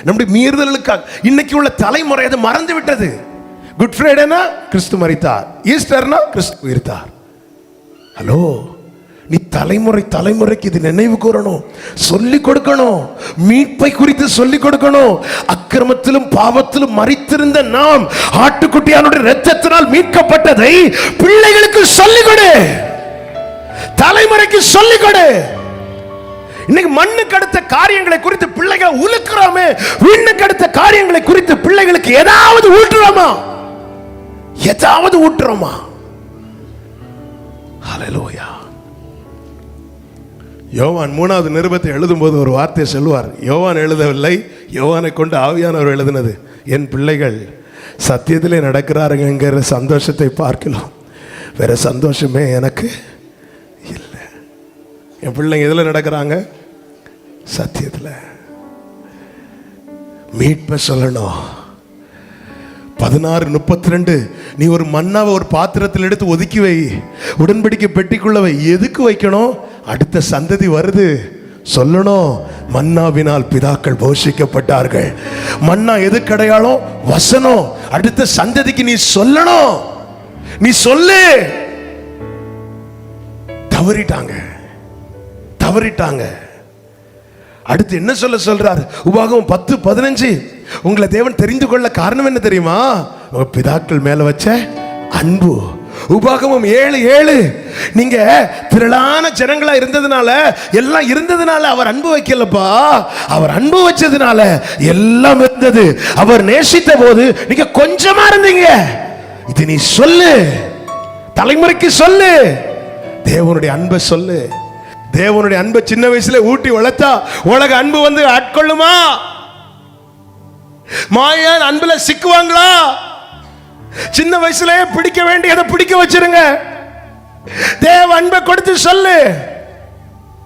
நம்முடைய மீறுதலுக்காக. இன்னைக்கு உள்ள தலைமுறை அது மறந்து விட்டது. குட் ஃப்ரைடேனா கிறிஸ்து மரித்தார், ஈஸ்டர்னா கிறிஸ்து உயிர்த்தார். ஹலோ, நீ தலைமுறைக்கு இது நினைவு கூறணும், சொல்லிக் கொடுக்கணும். மீட்பை குறித்து சொல்லிக் கொடுக்கணும். அக்கிரமத்திலும் பாவத்திலும் மரித்திருந்த நாம் ஆட்டுக்குட்டியானுடைய இரத்தத்தினால் மீட்கப்பட்டதை பிள்ளைகளுக்கு சொல்லிக் கொடு, தலைமுறைக்கு சொல்லிக் கொடு. இன்னைக்கு மண்ணுக்கு அடுத்த காரியங்களை குறித்து பிள்ளைகளை உலுக்குறோமே, விண்ணுக்கு அடுத்த காரியங்களை குறித்து பிள்ளைகளுக்கு ஏதாவது ஊட்டுறோமா? ஹல்லேலூயா. யோவான் 3வது நிருபத்தை எழுதும் போது ஒரு வார்த்தையை சொல்லுவார். யோவான் எழுதவில்லை, யோவானை கொண்டு ஆவியானவர் எழுதினது. என் பிள்ளைகள் சத்தியத்திலே நடக்கிறாருங்கிற சந்தோஷத்தை பார்க்கலாம், வேற சந்தோஷமே எனக்கு இல்லை. என் பிள்ளைங்க எதில் நடக்கிறாங்க? சத்தியத்தில். மீட்பை சொல்லணும். 16:32 நீ ஒரு மன்னாவை ஒரு பாத்திரத்தில் எடுத்து ஒதுக்கி வை, உடன்படிக்கை பெட்டிக்குள்ள வை. எதுக்கு வைக்கணும்? அடுத்த சந்ததி வருது, சொல்லணும் மன்னாவினால் பிதாக்கள் போஷிக்கப்பட்டார்கள். மன்னா எதுக்கு அடையாளம்? வசனம். அடுத்த சந்ததிக்கு நீ சொல்லணும். நீ சொல்லு. தவறிட்டாங்க. அடுத்து என்ன சொல்றார்? உபாகமம் 10:15 உங்களை தேவன் தெரிந்து கொள்ள காரணம் என்ன தெரியுமா? பிதாக்கள் மேல வச்ச அன்பு. உபாகமம் 7:7 நீங்க திரளான ஜனங்களா இருந்ததுனால, எல்லாம் இருந்ததுனால அவர் அன்பு வைக்கலப்பா, அவர் அன்பு வச்சதுனால எல்லாம் இருந்தது. அவர் நேசித்த போது நீங்க கொஞ்சமா இருந்தீங்க. இது நீ சொல்லு, தலைமுறைக்கு சொல்லு. தேவனுடைய அன்பை சொல்லு. தேவனுடைய அன்பை சின்ன வயசுல ஊட்டி வளர்த்தா உலக அன்பு வந்து ஆட்கொள்ளுமா? மாயன் அன்புல சிக்குவாங்களா? சின்ன வயசுல பிடிக்க வேண்டியதை பிடிக்க வச்சிருங்க. தேவ அன்பை கொடுத்து சொல்லு.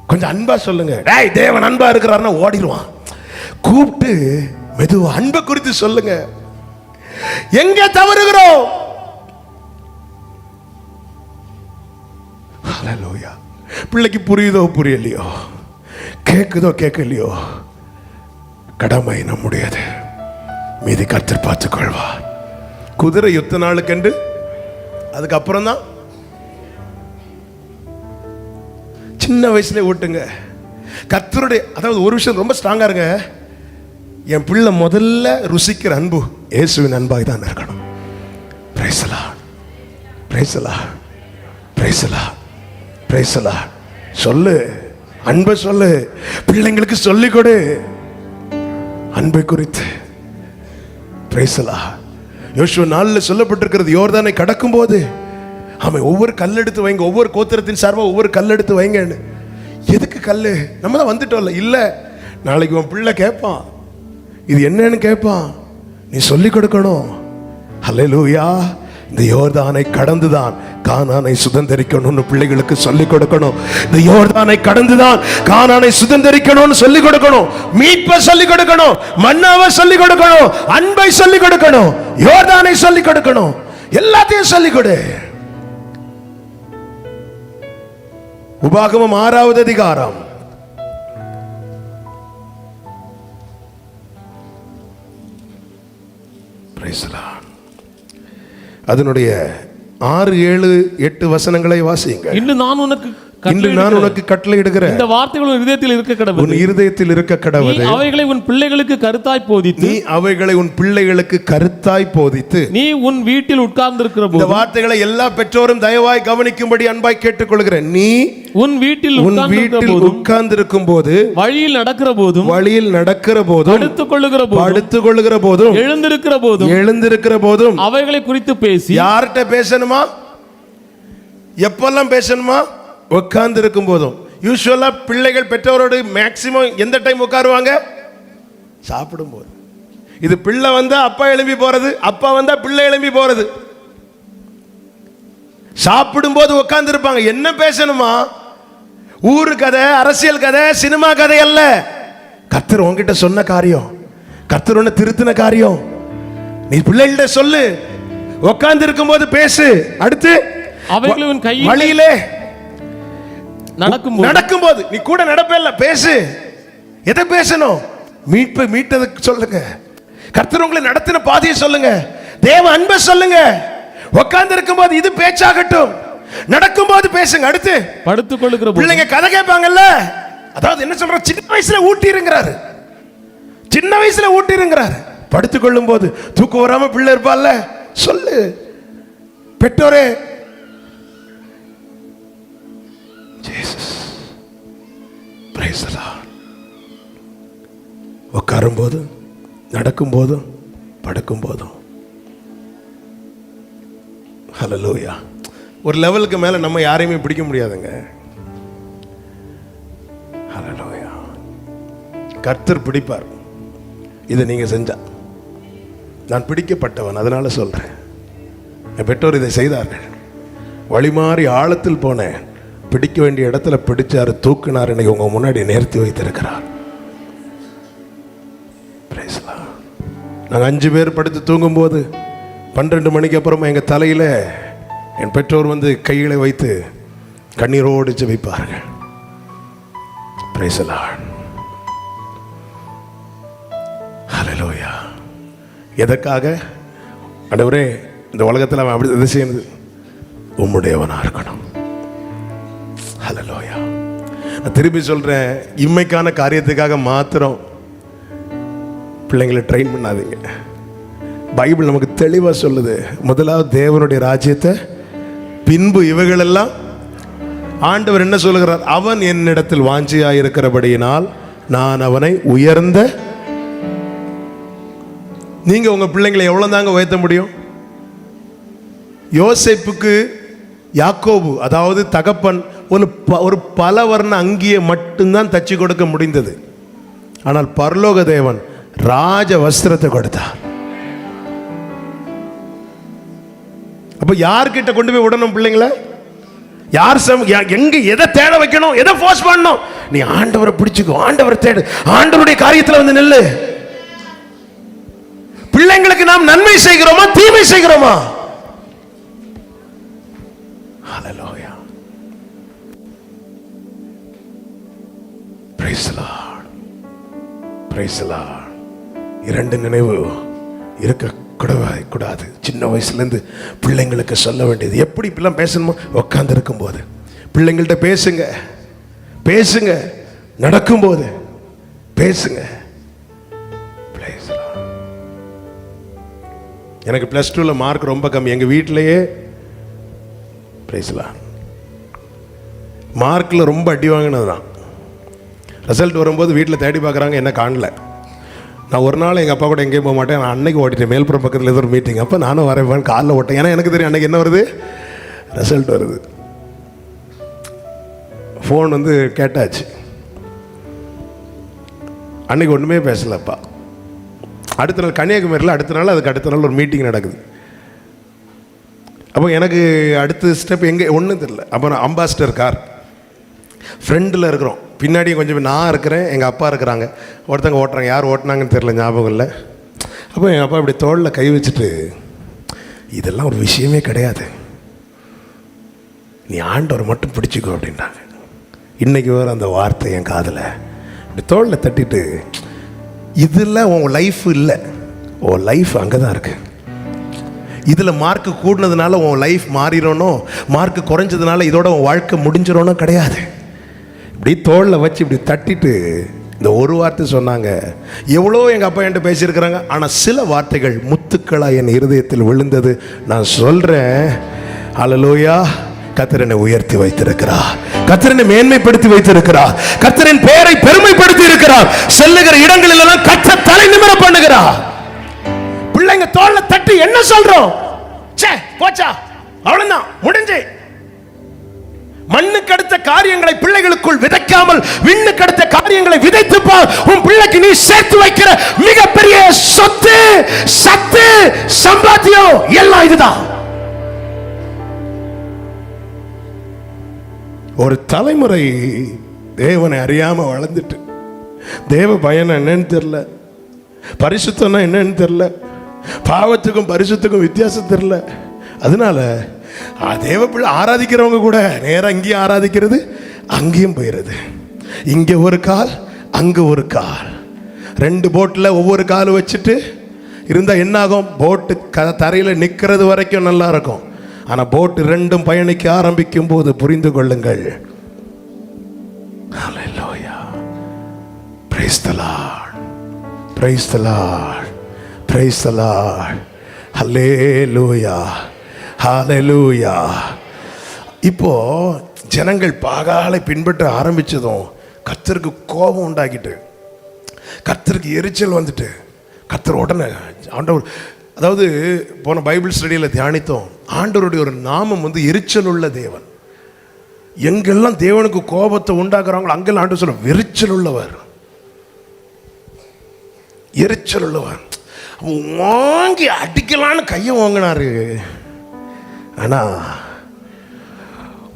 கொஞ்சம் அன்பா சொல்லுங்க. டேய், தேவன் அன்பா இருக்கிறாருன்னா ஓடிடுவான். கூப்பிட்டு மெதுவா அன்பை குறித்து சொல்லுங்க. எங்க தவறுகிறோம்? ஹல்லேலூயா. பிள்ளைக்கு புரியுதோ புரியலையோ, கேட்குதோ கேட்கலையோ, கடமை நம்முடையது. மீதி கர்த்தர் பார்த்துக் கொள்வார். குதிரை யுத்த நாளுக்கென்று, அதுக்கப்புறம் தான் சின்ன வயசுல ஓட்டுங்க. கர்த்தருடைய, அதாவது ஒரு விஷயம் ரொம்ப ஸ்ட்ராங்கா இருங்க. என் பிள்ளை முதல்ல ருசிக்கிற அன்பு இயேசுவின் அன்பாய் தான் இருக்கணும். Price the Lord, praise the Lord, praise the Lord, praise the Lord. சொல்லு, அன்பை சொல்லு. பிள்ளைங்களுக்கு சொல்லிக் கொடு அன்பை குறித்து. Price the Lord. யோசுவா 4 சொல்லப்பட்டிருக்கிறது, யோர்தானை கடக்கும் போது அவன் ஒவ்வொரு கல் எடுத்து வைங்க, ஒவ்வொரு கோத்திரத்தின் சார்பாக ஒவ்வொரு கல் எடுத்து வைங்கன்னு. எதுக்கு கல்? நம்ம தான் வந்துட்டோம்ல. இல்லை, நாளைக்கு உன் பிள்ளை கேட்பான், இது என்னன்னு கேட்பான், நீ சொல்லிக் கொடுக்கணும். ஹல்லேலூயா. இந்த யோர்தானை கடந்துதான் கானானை சுதந்தரிக்கணும்னு பிள்ளைகளுக்கு சொல்லிக் கொடுக்கணும். இந்த யோர்தானை கடந்துதான் கானானை சுதந்தரிக்கணும்னு சொல்லிக் கொடுக்கணும். மீட்பை சொல்லிக் கொடுக்கணும், மன்னாவை சொல்லிக் கொடுக்கணும், அன்பை சொல்லிக் கொடுக்கணும், யோர்தானை சொல்லிக் கொடுக்கணும், எல்லாத்தையும் சொல்லிக் கொடு. உபாகமம் 6வது அதிகாரம் அதனுடைய 6, 7, 8 வசனங்களை வாசியுங்கள். இன்று நான் உனக்கு கட்டளையிடுகிறேன். இந்த வார்த்தைகள் உன் இதயத்தில் இருக்க கடவுது. உன் இருதயத்தில் இருக்க கடவுது. நீ அவைகளை உன் பிள்ளைகளுக்கு கருத்தாய் போதித்து. நீ அவைகளை உன் பிள்ளைகளுக்கு கருத்தாய் போதித்து. நீ உன் வீட்டில் உட்கார்ந்திருக்கிற போது. இந்த வார்த்தைகளை எல்லா பெற்றோரும் தயவாய் கவனிக்கும்படி அன்பாய் கேட்டுக்கொள்கிறேன். நீ உன் வீட்டில் உட்கார்ந்திருக்கும் போது, வழியில் நடக்கிற போதும், படுத்துக் கொள்ளுகிற போதும், எழுந்திருக்கிற போதும் அவைகளை குறித்து பேசி. யார்கிட்ட பேசணுமா? எப்பெல்லாம் பேசணுமா? உட்கார்ந்து இருக்கும் போதும். யூசுவலா பிள்ளைகள் பெற்றோரோடு மேக்சிமம் எந்த டைம் உட்காருவாங்க? சாப்பிடும் போது. இது பிள்ளை வந்தா அப்பா எழும்பி போறது, அப்பா வந்தா பிள்ளை எழும்பி போறது. சாப்பிடும் போது உட்கார்ந்து இருப்பாங்க. என்ன பேசணுமா? ஊரு கதை, அரசியல் கதை, சினிமா கதை அல்ல. கர்த்தர் உன்கிட்ட சொன்ன காரியம், கர்த்தர் உன்னை திருத்தின காரியம். நீ பிள்ளைகிட்ட சொல்லு. உட்கார்ந்து இருக்கும்போது பேசு. அடுத்து அவைகளை உன் கையில் வழியிலே நடக்கும்போது நீ கூட நடப்பே இல்ல, பேசு. எதை பேசணும்? மீட்டதுக்கு சொல்லுங்க. கர்த்தர் உங்களை நடத்தின பாதையை சொல்லுங்க. தேவ அன்பை சொல்லுங்க. உட்கார்ந்து இருக்கும்போது இது பேச்சாகட்டும், நடக்கும்போது பேசுங்க. அடுத்து படுத்துக் கொள்ளுகிற பிள்ளைங்க கதை கேட்பாங்கல்ல, அதாவது என்ன சொல்ற, சின்ன வயசுல ஊட்டிருங்கிறாரு, சின்ன வயசுல ஊட்டிருங்கிறாரு. படுத்துக் கொள்ளும் போது தூக்கம் வராம பிள்ளை இருப்பால்ல, சொல்லு. பெற்றோரே, உட்காரும் போதும் நடக்கும் போதும் படுக்கும் போதும். ஹல்லேலூயா. ஒரு லெவலுக்கு மேல நம்ம யாரையுமே பிடிக்க முடியாதுங்க. ஹல்லேலூயா. கர்த்தர் பிடிப்பார். இதை நீங்க செஞ்சா. நான் பிடிக்கப்பட்டவன், அதனால சொல்றேன். என் பெற்றோர் இதை செய்தார்கள். வழிமாறி ஆழத்தில் போனேன், பிடிக்க வேண்டிய இடத்துல பிடிச்சாரு, தூக்குனார், இன்னைக்கு உங்க முன்னாடி நிறுத்தி வைத்திருக்கிறார். நாங்கள் 5 பேர் படுத்து தூங்கும்போது 12 மணிக்கு அப்புறமா எங்கள் தலையில் என் பெற்றோர் வந்து கைகளை வைத்து கண்ணீரோடு ஜெபிப்பார்கள். Price the Lord. ஹல்லேலூயா. எதற்காக? ஆண்டவரே, இந்த உலகத்தில் அவன் அப்படி எதை செய்யணுது? உம்முடையவனா இருக்கணும். ஹல்லேலூயா. நான் திருப்பி சொல்றேன், இம்மைக்கான காரியத்துக்காக மாத்திரம் பிள்ளைங்களை ட்ரெயின் பண்ணாதீங்க. பைபிள் நமக்கு தெளிவாக சொல்லுது, முதலாவது தேவனுடைய ராஜ்யத்தை, பின்பு இவைகளெல்லாம். ஆண்டவர் என்ன சொல்லுகிறார்? அவன் என்னிடத்தில் வாஞ்சியாய் இருக்கிறபடியினால் நான் அவனை உயர்ந்த. நீங்க உங்க பிள்ளைங்களை எவ்வளவு தாங்க உயர்த்த முடியும்? யோசேப்புக்கு யாக்கோபு, அதாவது தகப்பன், ஒரு பல வர்ண அங்கியை மட்டும்தான் தச்சு கொடுக்க முடிந்தது. ஆனால் பரலோக தேவன் ராஜ வஸ்திரத்தை கொடுத்தார். அப்ப யார்கிட்ட கொண்டு போய் விடணும் பிள்ளைங்கள? யார் எங்க எதை தேட வைக்கணும், எதை ஃபோர்ஸ் பண்ணணும்? நீ ஆண்டவரை பிடிச்சுக்கோ, ஆண்டவரை தேடு, ஆண்டவருடைய காரியத்தில் வந்து நெல்லு. பிள்ளைங்களுக்கு நாம் நன்மை செய்கிறோமா, தீமை செய்கிறோமா? Hallelujah. Praise the Lord. Praise the Lord. 2 நினைவு இருக்க கூடாது. சின்ன வயசுலேருந்து பிள்ளைங்களுக்கு சொல்ல வேண்டியது. எப்படி இப்பெல்லாம் பேசணுமோ, உட்கார்ந்து இருக்கும்போது பிள்ளைங்கள்ட்ட பேசுங்க, பேசுங்க. நடக்கும்போது பேசுங்க. எனக்கு +2 மார்க் ரொம்ப கம்மி. எங்கள் வீட்டிலேயே மார்க்கில் ரொம்ப அடி வாங்கினது தான். ரிசல்ட் வரும்போது வீட்டில் தேடி பார்க்குறாங்க, என்ன காணல. நான் ஒரு நாள் எங்கள் அப்பா கூட எங்கேயும் போக மாட்டேன். நான் அன்னைக்கு ஓட்டிட்டேன், மேல்புறம் பக்கத்தில் ஏதோ ஒரு மீட்டிங். அப்போ நானும் வரேன், காலில் ஓட்டேன். ஏன்னா எனக்கு தெரியும் அன்னைக்கு என்ன வருது, ரிசல்ட் வருது. ஃபோன் வந்து கேட்டாச்சு. அன்னைக்கு ஒன்றுமே பேசலப்பா. அடுத்த நாள் கன்னியாகுமரியில், அடுத்த நாள் ஒரு மீட்டிங் நடக்குது. அப்போ எனக்கு அடுத்த ஸ்டெப் எங்கே ஒன்றும் தெரியல. அப்போ நான் அம்பாசிடர் கார் ஃப்ரெண்டில் இருக்கிறோம், பின்னாடி கொஞ்சம் நான் இருக்கிறேன், எங்கள் அப்பா இருக்கிறாங்க, ஒருத்தங்க ஓட்டுறாங்க. யார் ஓட்டினாங்கன்னு தெரியல, ஞாபகம் இல்லை. அப்போ எங்கள் அப்பா இப்படி தோளில் கை வச்சுட்டு, இதெல்லாம் ஒரு விஷயமே கிடையாது, நீ ஆண்டவரை மட்டும் பிடிச்சிக்கோ அப்படின்றாங்க. இன்றைக்கி வேறு அந்த வார்த்தை என் காதில் இப்படி தோளில் தட்டிட்டு, இதில் உன் லைஃப் இல்லை, உன் லைஃப் அங்கே தான் இருக்கு. இதில் மார்க்கு கூடினதுனால உன் லைஃப் மாறிடணும், மார்க்கு குறைஞ்சதுனால இதோட உன் வாழ்க்கை முடிஞ்சிடணும் கிடையாது. இப்படி தோளில் வச்சு இப்படி தட்டிட்டு இந்த ஒரு வார்த்தை சொன்னாங்க. எவ்வளோ எங்கள் அப்பா என்கிட்ட பேசியிருக்கிறாங்க, ஆனால் சில வார்த்தைகள் முத்துக்களாக என் இருதயத்தில் விழுந்தது. நான் சொல்கிறேன், ஹல்லேலூயா. கர்த்தர் என்னை உயர்த்தி வைத்திருக்கிறார், கர்த்தர் என்னை மேன்மைப்படுத்தி வைத்திருக்கிறார், கர்த்தரின் பெயரை பெருமைப்படுத்தி இருக்கிறார். செல்லுகிற இடங்களில் எல்லாம் கர்த்தர் தலை நிமிர பண்ணுகிறார். பிள்ளைங்க தோள்ல தட்டி என்ன சொல்றோம்? சே போச்சா, அவ்வளவுதான், முடிஞ்சு. மண்ணுக்கு அடுத்த காரியங்களை பிள்ளைகளுக்குள் விதைக்காமல் விண்ணுக்கு அடுத்த காரியங்களை விதைத்து பார். உன் பிள்ளைக்கு நீ சேர்த்து வைக்கிற மிகப்பெரிய சொத்து, சத்து, சம்பாத்தியம் எல்லாம் இதுதான். ஒரு தலைமுறை தேவனை அறியாம வளர்ந்துட்டு, தேவ பயன் என்னன்னு தெரியல, பரிசுத்தம்னா என்னன்னு தெரியல, பாவத்துக்கும் பரிசுத்துக்கும் வித்தியாசம் தெரியல. அதனால தேவ பிள்ளை ஆராதிக்கிறவங்க கூட நேரம் இங்கேயும் ஆராதிக்கிறது, அங்கேயும் போயிடுது. இங்கே ஒரு கால், அங்கே ஒரு கால், 2 போட்டில் ஒவ்வொரு கால் வச்சுட்டு இருந்தால் என்ன ஆகும்? போட்டு தரையில் நிற்கிறது வரைக்கும் நல்லா இருக்கும். ஆனால் போட்டு 2ம் பயணிக்க ஆரம்பிக்கும் போது புரிந்து கொள்ளுங்கள். Hallelujah, praise the Lord, praise the Lord, praise the Lord, hallelujah, hallelujah. இப்போ ஜனங்கள் பாகாலை பின்பற்ற ஆரம்பிச்சதும் கர்த்தருக்கு கோபம் உண்டாக்கிட்டு, கர்த்தருக்கு எரிச்சல் வந்துட்டு, கர்த்தர் உடனே ஆண்டவர், அதாவது போன பைபிள் ஸ்டடியில் தியானித்தோம், ஆண்டவருடைய ஒரு நாமம் வந்து எரிச்சல் உள்ள தேவன். எங்கெல்லாம் தேவனுக்கு கோபத்தை உண்டாக்குறாங்களோ அங்கெல்லாம் ஆண்டவர் சொல்ல வெறிச்சல் உள்ளவர், எரிச்சல் உள்ளவர். வாங்கி அடிக்கலான்னு கையை வாங்கினாரு. ஆனா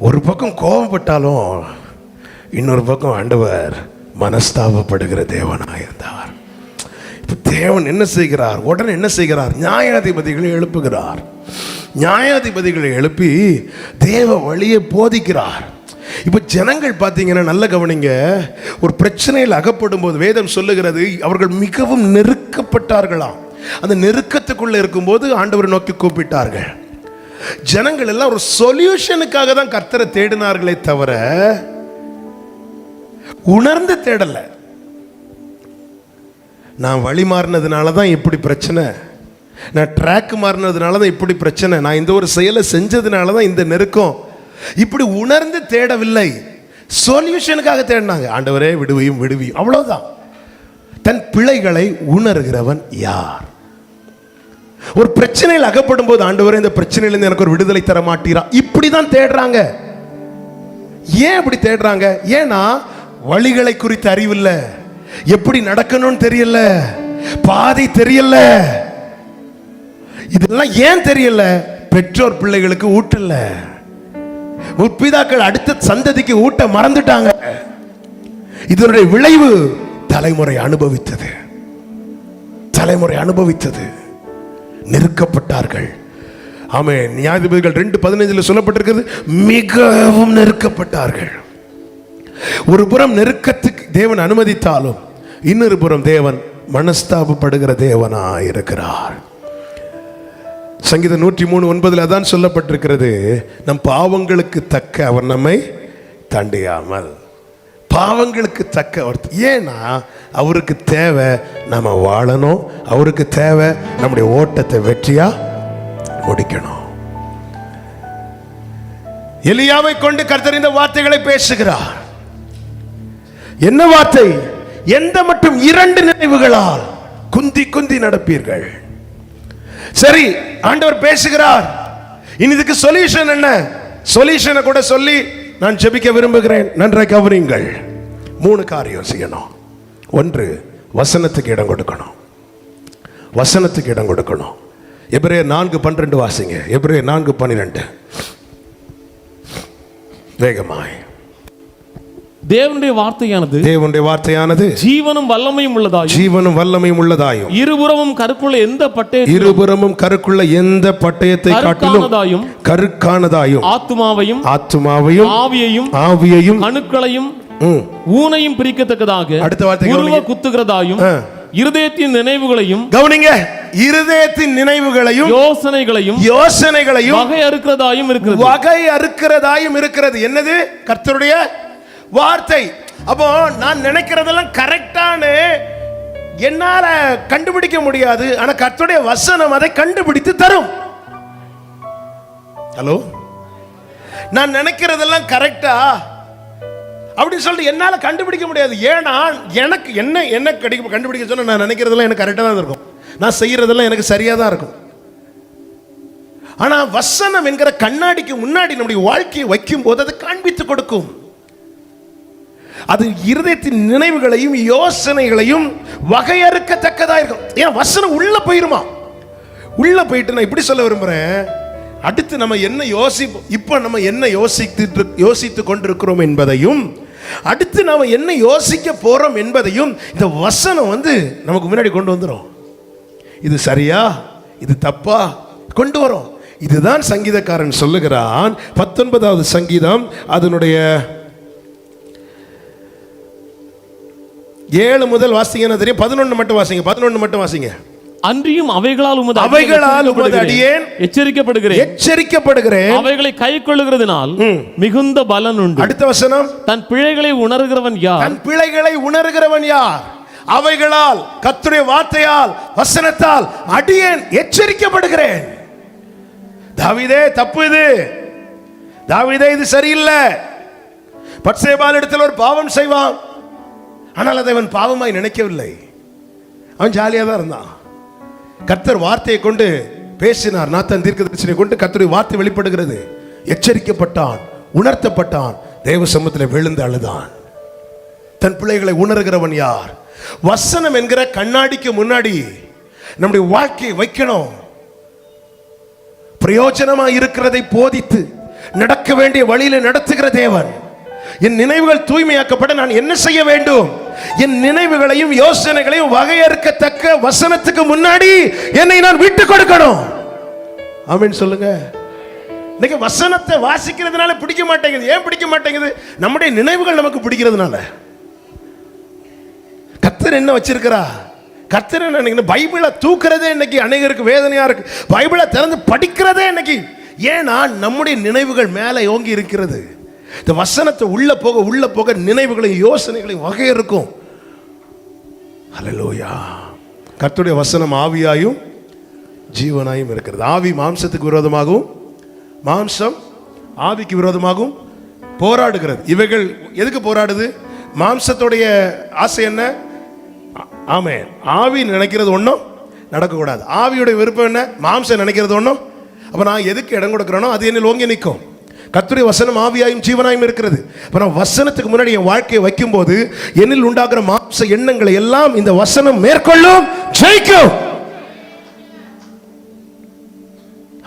ஒரு பக்கம் கோபப்பட்டாலும் இன்னொரு பக்கம் ஆண்டவர் மனஸ்தாபப்படுகிற தேவனாயிருந்தார். இப்ப தேவன் என்ன செய்கிறார்? உடனே என்ன செய்கிறார்? நியாயாதிபதிகளை எழுப்புகிறார். நியாயாதிபதிகளை எழுப்பி தேவ வழியை போதிக்கிறார். இப்ப ஜனங்கள் பார்த்தீங்கன்னா, நல்ல கவனிங்க, ஒரு பிரச்சனையில் அகப்படும் போது வேதம் சொல்லுகிறது அவர்கள் மிகவும் நெருக்கப்பட்டார்களாம். அந்த நெருக்கத்துக்குள்ள இருக்கும்போது ஆண்டவரை நோக்கி கூப்பிட்டார்கள். ஜனங்கள் எல்லாம் ஒரு சொல்யூஷனுக்காக தான் கர்த்தரை தேடினார்களே தவிர உணர்ந்து தேடல. நான் வழி மாறினதுனால தான் இப்படி பிரச்சனை, நான் ட்ராக் மாறினதுனால தான் இப்படி பிரச்சனை, நான் இந்த ஒரு செயலை செஞ்சதுனால தான் இந்த நெருக்கம், இப்படி உணர்ந்து தேடவில்லை. சொல்யூஷனுக்காக தேடினாங்க. ஆண்டவரே விடுவியும் விடுவியும், அவ்வளவுதான். தன் பிழைகளை உணர்கிறவன் யார்? ஒரு பிரச்சனையில் அகப்படும் போது ஆண்டவரே இந்த பிரச்சனையிலிருந்து எனக்கு ஒரு விடுதலை தர மாட்டீரா, இப்படிதான் தேடுறாங்க. ஏன் அப்படி தேடுறாங்க? ஏன்னா வழிகளை குறித்து அறிவில்ல, எப்படி நடக்கணும்னு தெரியல, பாதை தெரியல. இதெல்லாம் ஏன் தெரியல? பெற்றோர் பிள்ளைகளுக்கு ஊட்டல, முற்பிதாக்கள் அடுத்த சந்ததிக்கு ஊட்ட மறந்துட்டாங்க. இதனுடைய விளைவு தலைமுறை அனுபவித்தது, தலைமுறை அனுபவித்தது. நெருக்கப்பட்டார்கள். ஆமென். நியாயாதிபதிகள் 2:15 சொல்லப்பட்டிருக்கிறது, மிகவும் நெருக்கப்பட்டார்கள். ஒரு புறம் நெருக்கத்துக்கு தேவன் அனுமதித்தாலும் இன்னொரு புறம் தேவன் மனஸ்தாபப்படுகிற தேவனாய் இருக்கிறார். சங்கீதம் 103:9 அதான் சொல்லப்பட்டிருக்கிறது, நம் பாவங்களுக்கு தக்க அவர் நம்மை தண்டியாமல். பாவங்களுக்கு தக்க அவர். ஏன்னா அவருக்கு தேவை நம்ம வாழணும், அவருக்கு தேவை நம்முடைய ஓட்டத்தை வெற்றியா முடிக்கணும். எலியாவை கொண்டு கர்த்தர் இந்த வார்த்தைகளை பேசுகிறார். என்ன வார்த்தை? எந்த மட்டும் 2 நினைவுகளால் குந்தி குந்தி நடப்பீர்கள். சரி, ஆண்டவர் பேசுகிறார். இனி இதுக்கு சொல்யூஷன் என்ன? சொல்யூஷனை கூட சொல்லி நான் ஜெபிக்க விரும்புகிறேன். நன்றாக கவனியுங்கள். 3 காரியம் செய்யணும். 1, வசனத்துக்கு இடம் கொடுக்கணும். வசனத்துக்கு இடம் கொடுக்கணும். எபிரேயர் 4:12 வாசிங்க. எபிரேயர் 4:12 வேகமாய். தேவனுடைய வார்த்தையானது ஜீவனும் வல்லமையும் உள்ளதாயும் இருபுறமும் கருக்குள்ள எந்த பட்டயத்தை காட்டிலும் கருக்கானதாயும் ஆத்துமாவையும் ஆவியையும் அணுக்களையும் ஊனையும் பிரிக்கத்தக்கதாக அடுத்த வார்த்தை உருவ குத்துகிறதாயும் இருதயத்தின் நினைவுகளையும், கவனிங்க, இருதயத்தின் நினைவுகளையும் யோசனைகளையும் வகை அறுக்கிறதாயும் இருக்கிறது. என்னது? கர்த்தருடைய வார்த்தை. அப்போ நான் நினைக்கிறதெல்லாம் கரெக்டானு என்னால கண்டுபிடிக்க முடியாது, ஆனா கர்த்தருடைய வசனம் அதை கண்டுபிடித்து தரும். ஹலோ, நான் நினைக்கிறதெல்லாம் கரெக்டா அப்படின்னு சொல்லிட்டு என்னால கண்டுபிடிக்க முடியாது. ஏன்னா எனக்கு என்ன கண்டுபிடிக்க சொன்னா, நான் நினைக்கிறதெல்லாம் எனக்கு கரெக்டா தான் இருக்கும், நான் செய்யறதெல்லாம் எனக்கு சரியா தான் இருக்கும். ஆனா வசனம் என்கிற கண்ணாடிக்கு முன்னாடி நம்முடைய வாழ்க்கையை வைக்கும் போது அது காண்பித்து கொடுக்கும். அது இருதயத்தின் நினைவுகளையும் யோசனைகளையும் வகையறுக்கத்தக்கதா இருக்கும். ஏன்? வசனம் உள்ள போயிருமா? உள்ள போயிட்டு நான் இப்படி சொல்ல விரும்புறேன், அடுத்து நம்ம என்ன இப்ப நம்ம என்ன யோசித்து கொண்டிருக்கிறோம் என்பதையும், அடுத்து நாம என்ன யோசிக்க போறோம் என்பதையும் இந்த வசனம் நமக்கு முன்னாடி கொண்டு வந்துரும். இது சரியா இது தப்பா கொண்டு வரும். இதுதான் சங்கீதக்காரன் சொல்லுகிறான். 19வது சங்கீதம் அதனுடைய 7 முதல் வாசிங்கன்னா தெரியும். 11 மட்டும் வாசிங்க. 11 மட்டும் வாசிங்க. அன்றியும் அவைகளால் உமது அடியேன் எச்சரிக்கப்படுகிறேன். அவைகளை கைக்கொள்ளுகிறதினால் மிகுந்த பலன் உண்டு. அடுத்த வசனம், தன் பிழைகளை உணர்கிறவன் யார்? தன் பிழைகளை உணர்கிறவன் யார்? அவைகளால், கர்த்தருடைய வார்த்தையால், வசனத்தால் அடியேன் எச்சரிக்கப்படுகிறேன். தாவீதே, தப்பு இது. தாவீதே, இது சரியில்லை. பத்சேபாள் இடத்தில் ஒரு பாவம் செய்வான். ஆனால் அதை அவன் பாவமாய் நினைக்கவில்லை. அவன் ஜாலியாக தான் இருந்தான். கர்த்தர் வார்த்தையை கொண்டு பேசினார். நாத்தான் தீர்க்கதரிசியை கொண்டு கர்த்தருடைய வார்த்தை வெளிப்படுகிறது. எச்சரிக்கப்பட்டான், உணர்த்தப்பட்டான், தேவ சமூகத்தில் விழுந்து அழுதான். தன் பிள்ளைகளை உணர்கிறவன் யார்? வசனம் என்கிற கண்ணாடிக்கு முன்னாடி நம்முடைய வாழ்க்கையை வைக்கணும். பிரயோஜனமா இருக்கிறதை போதித்து நடக்க வேண்டிய வழியில நடத்துகிற தேவன். என் நினைவுகள் தூய்மையாக்கப்பட நான் என்ன செய்ய வேண்டும்? என் நினைவுகளையும் யோசனைகளையும் வகையறுக்கத்தக்க வசனத்துக்கு முன்னாடி என்னை நான் விட்டு கொடுக்கணும். ஆமென் சொல்லுங்க. இன்னைக்கு வசனத்தை வாசிக்கிறதுனால பிடிக்க மாட்டேங்குது. ஏன் பிடிக்க மாட்டேங்குது? நம்முடைய நினைவுகள் நமக்கு பிடிக்கிறதுனால. கர்த்தர் என்ன வச்சிருக்கிறா? கர்த்தர் என்ன? பைபிளை தூக்குறதே இன்னைக்கு அநேகருக்கு வேதனையா இருக்கு. பைபிளை திறந்து படிக்கிறதே இன்னைக்கு. ஏன்னா நம்முடைய நினைவுகள் மேலே ஓங்கி இருக்கிறது. இந்த வசனத்தை உள்ள போக நினைவுகளையும் யோசனைகளையும் வகை இருக்கும். ஹல்லேலூயா. கர்த்தருடைய வசனம் ஆவியாயும் ஜீவனாயும் இருக்கிறது. ஆவி மாம்சத்துக்கு விரோதமாகவும், மாம்சம் ஆவிக்கு விரோதமாகவும் போராடுகிறது. இவைகள் எதுக்கு போராடுது? மாம்சத்துடைய ஆசை என்ன? ஆமென். ஆவி நினைக்கிறது ஒன்றும் நடக்கக்கூடாது. ஆவியுடைய விருப்பம் என்ன? மாம்சம் நினைக்கிறது ஒன்றும். அப்போ நான் எதுக்கு இடம் கொடுக்குறேனோ அது என்னில் ஓங்கி நிற்கும். கர்த்தருடைய வசனம் ஆவியாயும் ஜீவனாயும் இருக்கிறது. அப்போ நான் வசனத்துக்கு முன்னாடி என் வாழ்க்கையை வைக்கும்போது என்னில் உண்டாகிற மாம்ச எண்ணங்களை எல்லாம் இந்த வசனம் மேற்கொள்ளும், ஜெயிக்கும்.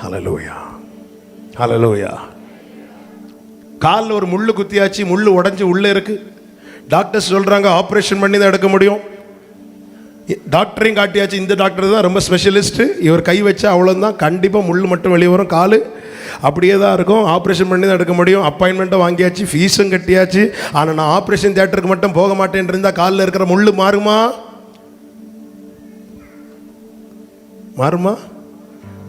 ஹல்லேலூயா, ஹல்லேலூயா. காலில் ஒரு முள்ளு குத்தியாச்சு, முள்ளு உடைஞ்சு உள்ளே இருக்கு. டாக்டர்ஸ் சொல்றாங்க ஆப்ரேஷன் பண்ணி தான் எடுக்க முடியும். டாக்டரையும் காட்டியாச்சு. இந்த டாக்டர் தான் ரொம்ப ஸ்பெஷலிஸ்ட். இவர் கை வச்சா அவ்வளோதான், கண்டிப்பாக முள் மட்டும் வெளியே வரும். காலு அப்படியே தான் இருக்கும். ஆப்ரேஷன் பண்ணி தான் எடுக்க முடியும். அப்பாயின்மெண்ட்டும் வாங்கியாச்சு, ஃபீஸும் கட்டியாச்சு. ஆனால் நான் ஆப்ரேஷன் தியேட்டருக்கு மட்டும் போக மாட்டேன் இருந்தால் காலில் இருக்கிற முள் மாறுமா? மாறுமா?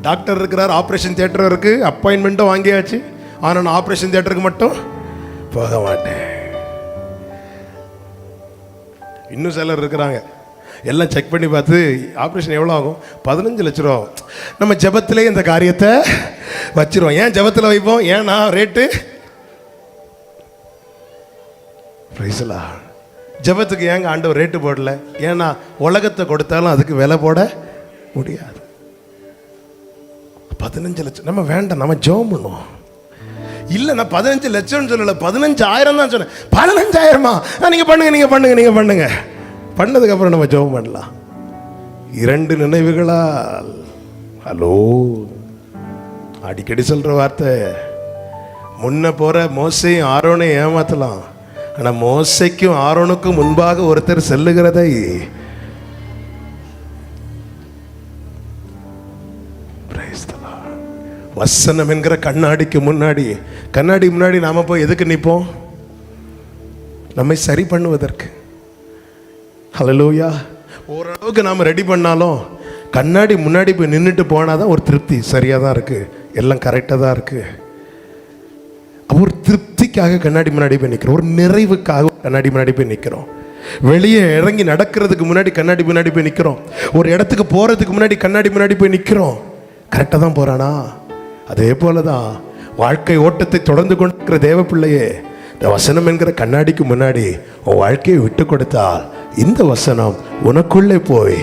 டாக்டர் இருக்கிறார், ஆப்ரேஷன் தியேட்டர் இருக்கு, அப்பாயின்மெண்ட்டும் வாங்கியாச்சு. ஆனால் நான் ஆப்ரேஷன் தியேட்டருக்கு மட்டும் போக மாட்டேன். இன்னும் சிலர் இருக்கிறாங்க, எல்லாம் செக் பண்ணி பார்த்து ஆப்ரேஷன் எவ்வளோ ஆகும்? 15 லட்ச ரூபா. நம்ம ஜெபத்திலே இந்த காரியத்தை வச்சிருவோம். ஏன் ஜெபத்தில் வைப்போம்? ஏன்னா ரேட்டு ஜெபத்துக்கு ஏங்க ஆண்டவர் ரேட்டு போடல? ஏன்னா உலகத்தை கொடுத்தாலும் அதுக்கு விலை போட முடியாது. 15 லட்சம் நம்ம வேண்டாம், நம்ம ஜெபம் பண்ணுவோம். இல்லை, நான் 15 லட்சம் சொல்லலை, 15,000 தான் சொன்னேன். 15,000மா? நீங்கள் பண்ணுங்க, நீங்கள் பண்ணுங்க, நீங்கள் பண்ணுங்க. பண்ணதுக்கப்புறம் நம்ம ஜெபம் பண்ணலாம். 2 நினைவுகளால். ஹலோ, அடிக்கடி சொல்கிற வார்த்தை. முன்ன போகிற மோசையும் ஆரோனையும் ஏமாற்றலாம். ஆனால் மோசைக்கும் ஆரோனுக்கும் முன்பாக ஒருத்தர் செல்லுகிறதை வசனம் என்கிற கண்ணாடிக்கு முன்னாடி, கண்ணாடி முன்னாடி நாம போய் எதுக்கு நிற்போம்? நம்மை சரி பண்ணுவதற்கு. ஹல்லேலூயா. ஓரளவுக்கு நாம் ரெடி பண்ணாலும் கண்ணாடி முன்னாடி போய் நின்றுட்டு போனால் தான் ஒரு திருப்தி. சரியாக தான் இருக்குது, எல்லாம் கரெக்டாக தான் இருக்குது. ஒரு திருப்திக்காக கண்ணாடி முன்னாடி போய் நிற்கிறோம், ஒரு நிறைவுக்காக கண்ணாடி முன்னாடி போய் நிற்கிறோம். வெளியே இறங்கி நடக்கிறதுக்கு முன்னாடி கண்ணாடி முன்னாடி போய் நிற்கிறோம். ஒரு இடத்துக்கு போகிறதுக்கு முன்னாடி கண்ணாடி முன்னாடி போய் நிற்கிறோம். கரெக்டாக தான் போகிறானா? அதே போல தான் வாழ்க்கை ஓட்டத்தை தொடர்ந்து கொண்டிருக்கிற தேவ பிள்ளையே, இந்த வசனம் என்கிற கண்ணாடிக்கு முன்னாடி உன் வாழ்க்கையை விட்டு கொடுத்தால் இந்த வசனம் உனக்குள்ளே போய்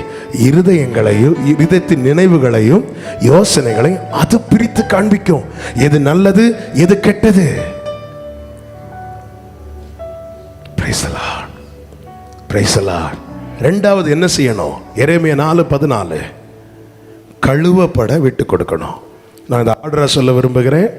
இருதயங்களையும், இருதயத்தின் நினைவுகளையும் யோசனைகளையும் அது பிரித்து காண்பிக்கும். எது நல்லது, எது கெட்டது. Price the Lord, praise the Lord. ரெண்டாவது என்ன செய்யணும்? எரேமியா 4:14 கழுவப்பட விட்டு கொடுக்கணும். நான் இந்த ஆர்டரை சொல்ல விரும்புகிறேன்.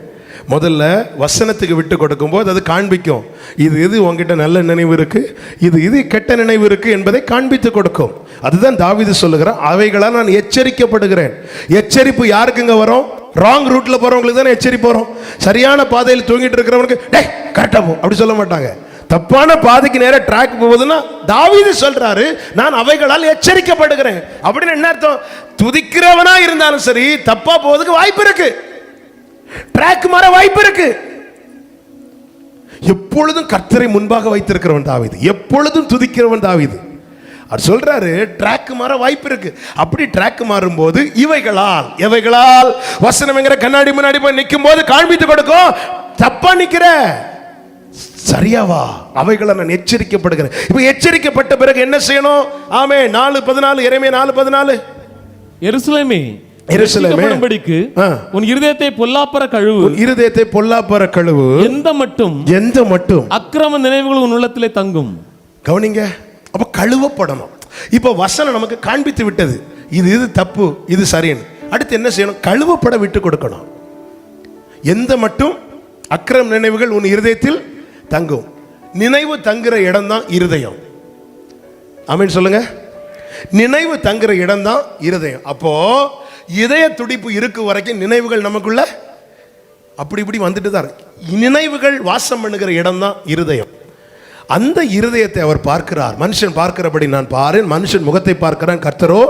முதல்ல வசனத்துக்கு விட்டு கொடுக்கும்போது அது காண்பிக்கும், இது உங்ககிட்ட நல்ல நினைவு இருக்கு, இது கெட்ட நினைவு இருக்கு என்பதை காண்பித்து கொடுக்கும். அதுதான் தாவீது சொல்லுகிறான், அவைகளால் நான் எச்சரிக்கப்படுகிறேன். எச்சரிப்பு யாருக்குங்க வரும்? ராங் ரூட்ல போறவங்களுக்கு தானே எச்சரிப்பு வரும். சரியான பாதையில் தூங்கிட்டு இருக்கிறவனுக்கு டேய் கரெக்டா போ அப்படி சொல்ல மாட்டாங்க. தப்பான பாதைக்கு நேர ட்ராக் போகுதுன்னா தாவீது சொல்றாரு, நான் அவைகளால் எச்சரிக்கப்படுகிறேன். அப்படின்னு என்ன அர்த்தம்? துதிக்கிறவனா இருந்தாலும் சரி தப்பா போவதுக்கு வாய்ப்பு இருக்கு, ட்ராக் மாற வாய்ப்பு இருக்கு. எப்பொழுதும் கர்த்தரை முன்பாக வைத்திருக்கிறவன் தாவீது, எப்பொழுதும் துதிக்கிறவன் தாவீது. அவர் சொல்றாரு ட்ராக் மாற வாய்ப்பு இருக்கு. அப்படி ட்ராக் மாறும் போது எவைகளால் வசனம்ங்கிற கண்ணாடி முன்னாடி போய் நிற்கும் போது காண்பித்து கொடுக்கும், தப்பா நிக்கிற சரியாவா, அவைகளை நான் எச்சரிக்கப்படுகிறேன். இப்ப எச்சரிக்கப்பட்ட பிறகு என்ன செய்யணும்? ஆமே 4:14 எரேமியா 4:14 எருசலேமே உன் இருதயத்தை பொல்லாப்பற கழுவு, இருதயத்தை பொல்லாப்பற கழுவு, எந்த மட்டும் அக்கிரம நினைவுகள் உன் உள்ளத்திலே தங்கும். கவனிங்க, அப்ப கழுவப்படணும். இப்ப வசனம் நமக்கு காண்பித்து விட்டது, இது தப்பு, இது சரின்னு. அடுத்து என்ன செய்யணும்? கழுவப்பட விட்டு கொடுக்கணும். எந்த மட்டும் அக்கிரம நினைவுகள் உன் இருதயத்தில் தங்கும். நினைவு தங்குற இடம் தான் இருதயம். ஆமென் சொல்லுங்க. நினைவு தங்குற இடம் தான் இருதயம். அப்போ இதய துடிப்பு இருக்கு வரைக்கும் நினைவுகள் நமக்குள்ள அப்படி இப்படி வந்துட்டு தான் இருக்கு. நினைவுகள் வாசம் பண்ணுகிற இடம் தான் இருதயம். அந்த இருதயத்தை அவர் பார்க்கிறார். மனுஷன் பார்க்கிறபடி நான் பாரேன், மனுஷன் முகத்தை பார்க்கிறான், கர்த்தரோ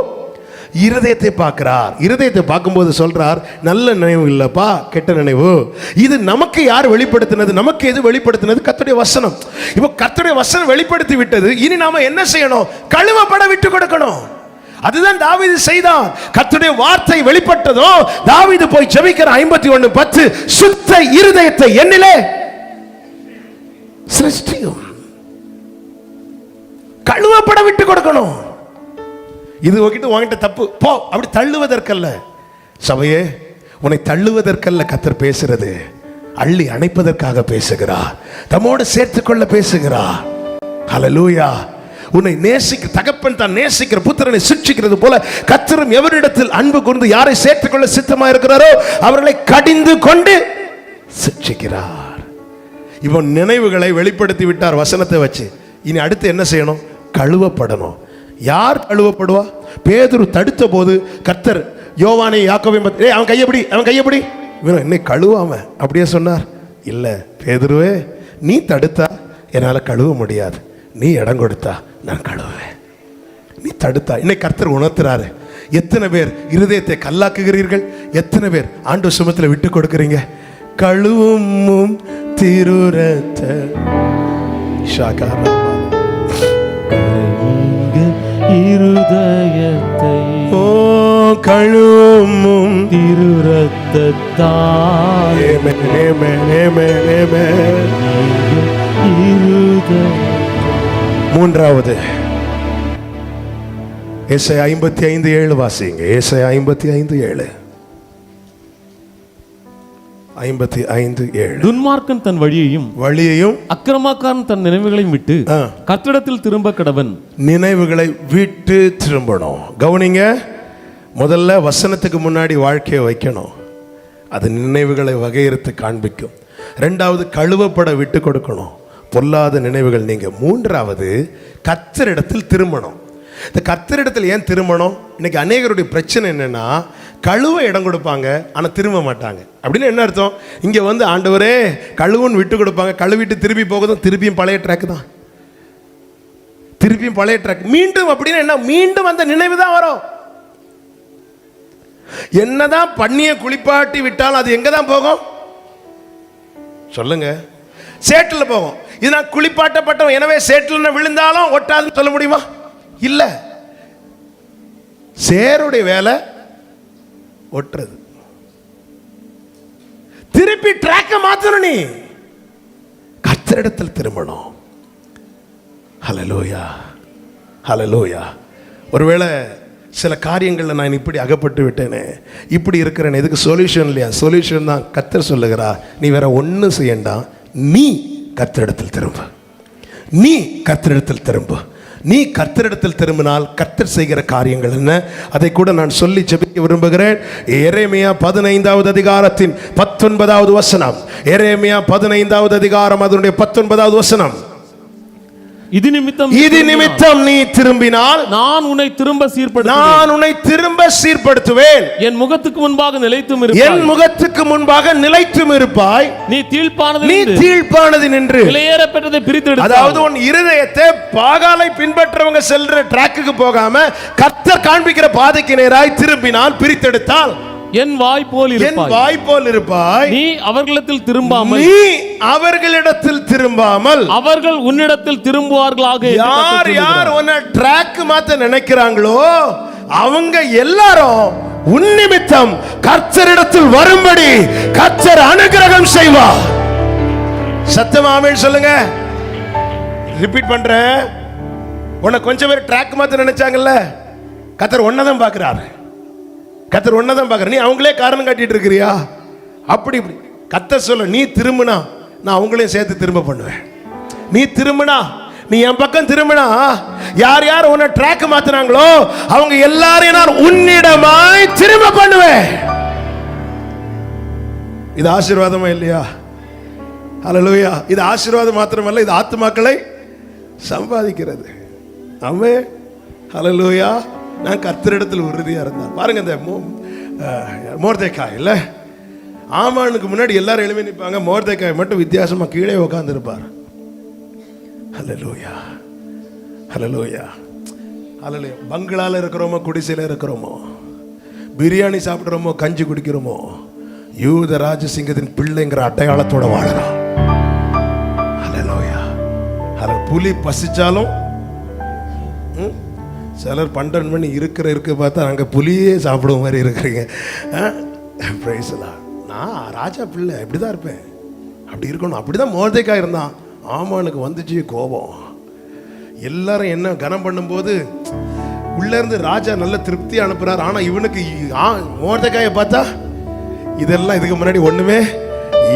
இருதயத்தை பார்க்கிறார். இருதயத்தை பார்க்கும்போது சொல்றார், நல்ல நினைவு இல்லப்பா, கெட்ட நினைவு. இது நமக்கு யார் வெளிப்படுத்தினது? நமக்கு எது வெளிப்படுத்தினது? கர்த்தருடைய வசனம். இப்போ கர்த்தருடைய வசனம் வெளிப்படுத்தி விட்டது, இனி நாம என்ன செய்யணும்? கழுவப்பட விட்டு கொடுக்கணும். அதுதான் தாவீது செய்தான். கர்த்தருடைய வார்த்தை வெளிப்பட்டதோ தாவீது போய் ஜெபிக்கிற 51:10 சுத்த இருதயத்தை என்னிலே சிருஷ்டியும். கழுவப்பட விட்டு கொடுக்கணும். இது உன்கிட்ட தப்பு போ அப்படி தள்ளுவதற்கல்ல. சபையே, உன்னை தள்ளுவதற்கல்ல கர்த்தர் பேசுறது, அள்ளி அணைப்பதற்காக பேசுகிறார், தம்மோடு சேர்த்துக்கொள்ள பேசுகிறார். ஹல்லேலூயா. உன்னை தகப்பன் தான் நேசிக்கிற புத்திரனை சிட்சிக்கிறது போல கர்த்தரும் எவரிடத்தில் அன்பு கூர்ந்து யாரை சேர்த்துக்கொள்ள சித்தமா இருக்கிறாரோ அவர்களை கடிந்து கொண்டு சிட்சிக்கிறார். இவன் நினைவுகளை வெளிப்படுத்தி விட்டார் வசனத்தை வச்சு. இனி அடுத்து என்ன செய்யணும்? கழுவப்படணும். யார் கழுவப்படுவா? பேதுரு தடுத்த போது கர்த்தர் யோவானை யாக்கோபையும் அவன் கையப்படி என்னை கழுவாம அப்படியே சொன்னார். இல்ல பேதுருவே, நீ தடுத்தா என்னால கழுவ முடியாது, நீ இடம் கொடுத்தா நான் கழுவுவேன். நீ தடுத்தா. இன்னைக்கு கர்த்தர் உணர்த்துறாரு. எத்தனை பேர் இருதயத்தை கல்லாக்குகிறீர்கள்? எத்தனை பேர் ஆண்டு சுமத்துல விட்டு கொடுக்கிறீங்க? கழுவும் திருரத்த இருதயத்தை கழுவும் திருரத்தத்தால் மூன்றாவது ஏசாயா 55:7 வாசிங்க. ஏசாயா 55:7 55:7 துன்மார்க்கன் தன் வழியையும் அக்கிரமக்காரன் தன் நினைவுகளையும் விட்டு கர்த்தரிடத்தில் திரும்ப கடவன். நினைவுகளை விட்டு திரும்பணும். கவனிங்க, முதல்ல வசனத்துக்கு முன்னாடி வாழ்க்கையை வைக்கணும், அது நினைவுகளை வகையறுத்து காண்பிக்கும். ரெண்டாவது கழுவப்பட விட்டு கொடுக்கணும், பொல்லாத நினைவுகள் நீங்க. மூன்றாவது கர்த்தரிடத்தில் திரும்பணும். இந்த கர்த்தரிடத்தில் ஏன் திரும்பணும்? இன்னைக்கு அநேகருடைய பிரச்சனை என்னன்னா, கழுவ இடம் கொடுப்பாங்க ஆனால் திரும்ப மாட்டாங்க. அப்படின்னு என்ன அர்த்தம்? இங்கே வந்து ஆண்டவரே கழுவுன்னு விட்டு கொடுப்பாங்க, கழுவிட்டு திருப்பி போகுதும், திருப்பியும் பழைய ட்ராக் தான், திருப்பியும் பழைய ட்ராக். மீண்டும் அப்படின்னா என்ன? மீண்டும் அந்த நினைவு தான் வரும். என்னதான் பண்ணிய குளிப்பாட்டி விட்டாலும் அது எங்க தான் போகும்? சொல்லுங்க. சேற்றில் போகும். இது நான் குளிப்பாட்டப்பட்டோம் எனவே சேற்றில் விழுந்தாலும் ஒட்டாதுன்னு சொல்ல முடியுமா? இல்ல. சேருடைய வேலை ஒட்டுறது. திருப்பி ட்ராக்க மாத்தணும். நீ கர்த்தரிடத்தில் திரும்பணும். ஹல்லேலூயா, ஹல்லேலூயா. ஒருவேளை சில காரியங்கள்ல நான் இப்படி அகப்பட்டு விட்டேனே, இப்படி இருக்கிறேன், இதுக்கு சொல்யூஷன் இல்லையா? சொல்யூஷன் தான் கர்த்தர் சொல்லுகிறா, நீ வேற ஒன்றும் செய்யண்டா, நீ கர்த்தரிடத்தில் திரும்ப, நீ கர்த்தரிடத்தில் திரும்ப. நீ கர்த்தரிடத்தில் திரும்பினால் கர்த்தர் செய்கிற காரியங்கள் என்ன, அதை கூட நான் சொல்லி ஜெபிக்க விரும்புகிறேன். எரேமியா 15வது அதிகாரத்தின் 19வது வசனம். எரேமியா 15வது அதிகாரம் அதனுடைய 19வது வசனம். இது நிமித்தம் நீ திரும்பினால் நான் உன்னை திரும்ப சீர்படுத்துவேன். என் முகத்துக்கு முன்பாக நிலைத்தும் இருப்பாய். நீ தீழ்ப்பானது நின்று விலையேறப்பட்டதை பிரித்து எடுத்தாய். அதாவது உன் இருதயத்தை பாகாலை பின்பற்றவங்க செல்ற டிராக்குக்கு போகாம கர்த்தர் காண்பிக்கிற பாதைக்கு நேராய் திரும்பினால், பிரித்தெடுத்தால் என் வாய் போல் இருப்பாய். நீ அவர்களிடத்தில் திரும்பாமல் அவர்கள் உன்னிடத்தில் திரும்புவார்களாக. யார் உன்னை ட்ராக் மாத்த நினைக்கிறாங்களோ அவங்க எல்லாரும் உன் நிமித்தம் கர்த்தரிடத்தில் வரும்படி கர்த்தர் அனுக்கிரகம் செய்வார். சத்தமா ஆமென் சொல்லுங்க. ரிப்பீட் பண்றேன். உன்னை கொஞ்சம் பேர் ட்ராக் மாத்த நினைச்சாங்கல்ல, கர்த்தர் ஒன்னதான் பார்க்கிறார். கர்த்தர் ஒன்னதான் பார்க்கற. நீ அவங்களே காரணம் காட்டிட்டு இருக்கிறியா? அப்படி கர்த்தர் சொல்ல, நீ திரும்பினா நான் அவங்களையும் சேர்த்து திரும்ப பண்ணுவேன். நீ திரும்பினா, நீ என் பக்கம் திரும்பினா, யார் யார் உன்னை ட்ராக் மாத்துறாங்களோ அவங்க எல்லாரையும் நான் உன்னிடமாய் திரும்ப பண்ணுவேன். இது ஆசீர்வாதமா இல்லையா? ஹல்லேலூயா. இது ஆசீர்வாதம் மாத்திரமல்ல, இது ஆத்துமாக்களை சம்பாதிக்கிறது. ஆமென். ஹல்லேலூயா. நான் கர்த்தரிடத்தில் உறுதியா இருந்தேன். பாருங்க, இந்த மோர்தேக்காய் இல்ல, ஆமானுக்கு முன்னாடி எல்லாரும் எழுப்பி நிற்பாங்க. மோர்தேக்காய் மட்டும் வித்தியாசமா கீழே உட்கார்ந்து இருப்பார். ஹல்லேலூயா, ஹல்லேலூயா, ஹல்லேலூயா. பங்களால இருக்கிறோமோ, குடிசையில இருக்கிறோமோ, பிரியாணி சாப்பிடுறோமோ, கஞ்சி குடிக்கிறோமோ, யூத ராஜசிங்கத்தின் பிள்ளைங்கிற அடையாளத்தோட வாழறோம். ஹல்லேலூயா. புலி பசிச்சாலும், சிலர் 12 மணி இருக்க பார்த்தா அங்கே புலியே சாப்பிடுற மாதிரி இருக்கிறீங்க. நான் ராஜா பிள்ளை இப்படிதான் இருப்பேன், அப்படி இருக்கணும். அப்படிதான் மோர்தேக்காய் இருந்தான். ஆமானுக்கு வந்துச்சு கோபம். எல்லாரும் என்ன கனம் பண்ணும்போது உள்ள இருந்து ராஜா நல்ல திருப்தி அனுப்புறார். ஆனா இவனுக்கு மோர்தேக்காயை பார்த்தா இதெல்லாம் இதுக்கு முன்னாடி ஒண்ணுமே,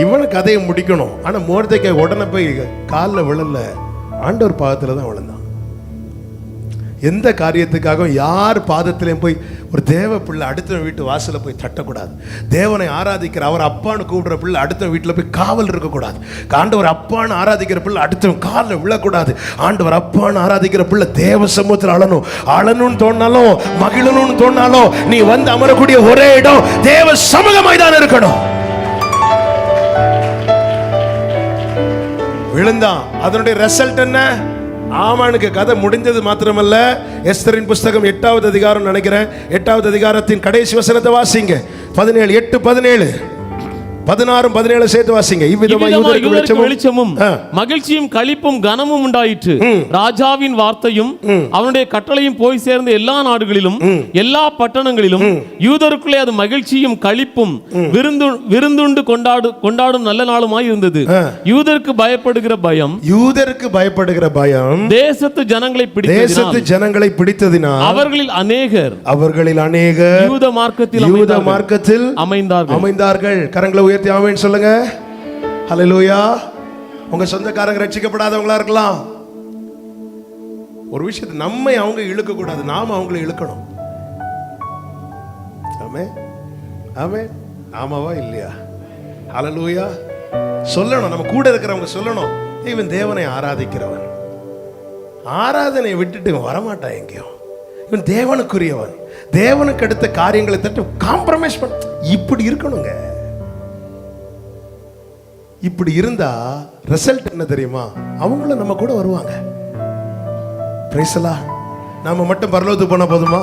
இவனுக்கு கதையை முடிக்கணும். ஆனா மோர்தேக்காய் உடனே போய் காலில் விழல, ஆண்டவர் பாதத்துல தான் விழுந்தான். எந்த காரியத்துக்காக யார் பாதத்திலையும் போய் ஒரு தேவ பிள்ளை அடுத்த வீட்டு வாசல போய் தட்டக்கூடாது. தேவனை ஆராதிக்கிற அவர் அப்பான்னு கூப்பிடுற பிள்ளை அடுத்த வீட்டில் போய் காவல் இருக்கக்கூடாது. ஆண்டவர் அப்பான்னு ஆராதிக்கிற பிள்ளை அடுத்த காலில் விழக்கூடாது. ஆண்டவர் அப்பான்னு ஆராதிக்கிற பிள்ளை தேவ சமூகத்தில் அழணும்னு தோணாலும், மகிழணும்னு தோணாலும், நீ வந்து அமரக்கூடிய ஒரே இடம் தேவ சமூகமாய் தான் இருக்கணும். விழுந்தான். அதனுடைய ரிசல்ட் என்ன? ஆமானுக்கு கதை முடிஞ்சது மாத்திரமல்ல, எஸ்தரின் புஸ்தகம் 8வது அதிகாரம் நினைக்கிறேன், 8வது அதிகாரத்தின் கடைசி வசனத்தை வாசிங்க. 17, 8, 17, 16, 17 சேர்த்து வாசிங்க. இவ்விதமாய் வெளிச்சமும் மகிழ்ச்சியும் களிப்பும் கனமும் உண்டாயிற்று. ராஜாவின் வார்த்தையும் அவனுடைய கட்டளையும் போய் சேர்ந்த எல்லா நாடுகளிலும் எல்லா பட்டணங்களிலும் யூதருக்குள்ளே அது மகிழ்ச்சியும் களிப்பும் விருந்துண்டு கொண்டாடும் நல்ல நாளுமாய் இருந்தது. யூதருக்கு பயப்படுகிற பயம் தேசத்து ஜனங்களை பிடித்ததினால் அவர்களில் அநேகர் யூத மார்க்கத்தில் அமைந்தார்கள். கரங்களை உயர்த்தி ஆமென் சொல்லுங்க. ஹல்லேலூயா. உங்க சொந்தக்காரங்க ரட்சிக்கப்படாதவங்களா இருக்கலாம். ஒரு விஷயத்தை நம்மை அவங்க இழுக்க கூடாது, நாம அவங்களை இழுக்கணும். ஆமென், ஆமென். ஆமாவா இல்லையா? ஹல்லேலூயா. சொல்லணும், நம்ம கூட இருக்கிறவங்க சொல்லணும், இவன் தேவனை ஆராதிக்கிறவன். ஆராதனை விட்டுட்டு வரமாட்டான் எங்கேயும். இவன் தேவனுக்குரியவன், தேவனுக்கு அடுத்த காரியங்களை தட்டு காம்ப்ரமைஸ் பண்ண. இப்படி இருக்கணுங்க. இப்படி இருந்தா ரிசல்ட் என்ன தெரியுமா? அவங்களும் நம்ம கூட வருவாங்க. பிரைஸ்லா. நாம மட்டும் பரலோகத்துக்கு போனா போதுமா?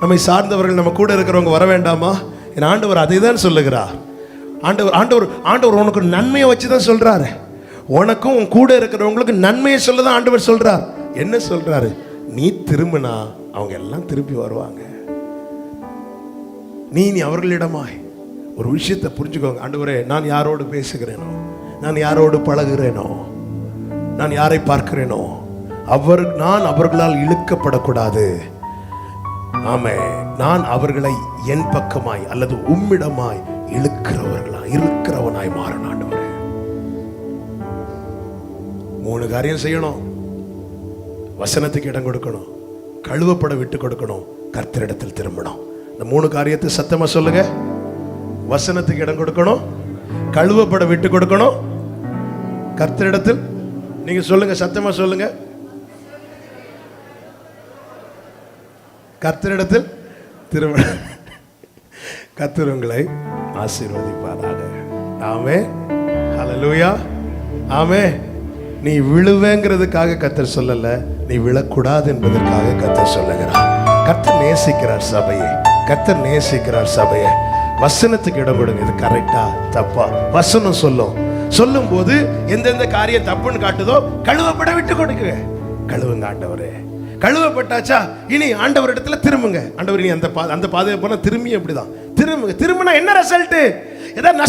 நம்மை சார்ந்தவர்கள் நம்ம கூட இருக்கிறவங்க வர வேண்டாமா? என் ஆண்டவர் அதை தான் சொல்லுகிறார். ஆண்டவர் உனக்கு நன்மையை வச்சுதான் சொல்றாரு. உனக்கும் உன் கூட இருக்கிறவங்களுக்கு நன்மையை சொல்லதான் ஆண்டவர் சொல்றார். என்ன சொல்றாரு? நீ திரும்பினா அவங்க எல்லாம் திருப்பி வருவாங்க. நீ அவர்களிடமாய் ஒரு விஷயத்தை புரிஞ்சுக்கோங்க. ஆண்டவரே, நான் யாரோடு பேசுகிறேனோ, நான் யாரோடு பழகுகிறேனோ, நான் யாரை பார்க்கிறேனோ, நான் அவர்களால் இழுக்கப்படக்கூடாது. ஆமே, நான் அவர்களை என் பக்கமாய் அல்லது உம்மிடமாய் இருக்கிறவனாய் மாறணும். ஆண்டவரே, 3 காரியம் செய்யணும். வசனத்துக்கு இடம் கொடுக்கணும், கழுவப்பட விட்டு கொடுக்கணும், கர்த்தரிடத்தில் திரும்பணும். இந்த 3 காரியத்தை சத்தமா சொல்லுங்க. வசனத்துக்கு இடம் கொடுக்கணும், கழுவப்பட விட்டு கொடுக்கணும், கர்த்தரிடத்தில். நீங்க சொல்லுங்க, சத்தமா சொல்லுங்க. கர்த்தரிடத்தில் திரும்பணும். கர்த்தர் உங்களை ஆசீர்வதிப்பாராக. ஆமென். ஹல்லேலூயா. ஆமென். நீ விழுவேங்கிறதுக்காக கர்த்தர் சொல்லல, நீ விழக்கூடாது என்பதற்காக கர்த்தர் சொல்லுகிறார். கர்த்தர் நேசிக்கிறார் சபையை, கர்த்தர் நேசிக்கிறார் சபையை. வசனத்துக்கு இடம் கொடுங்க. இது கரெக்டா தப்பா வசனம் சொல்லும் போது எந்தெந்த காரியம் தப்புன்னு காட்டுதோ கழுவப்பட விட்டு கொடுங்க. கழுவுங்க ஆண்டவரே. கழுவப்பட்டாச்சா, இனி ஆண்டவர் இடத்துல திரும்புங்க. ஆண்டவர், நீ அந்த பாதையை போனா திரும்பி அப்படிதான் திரும்புங்க. திரும்பினா என்ன ரிசல்ட்? ஏதாவது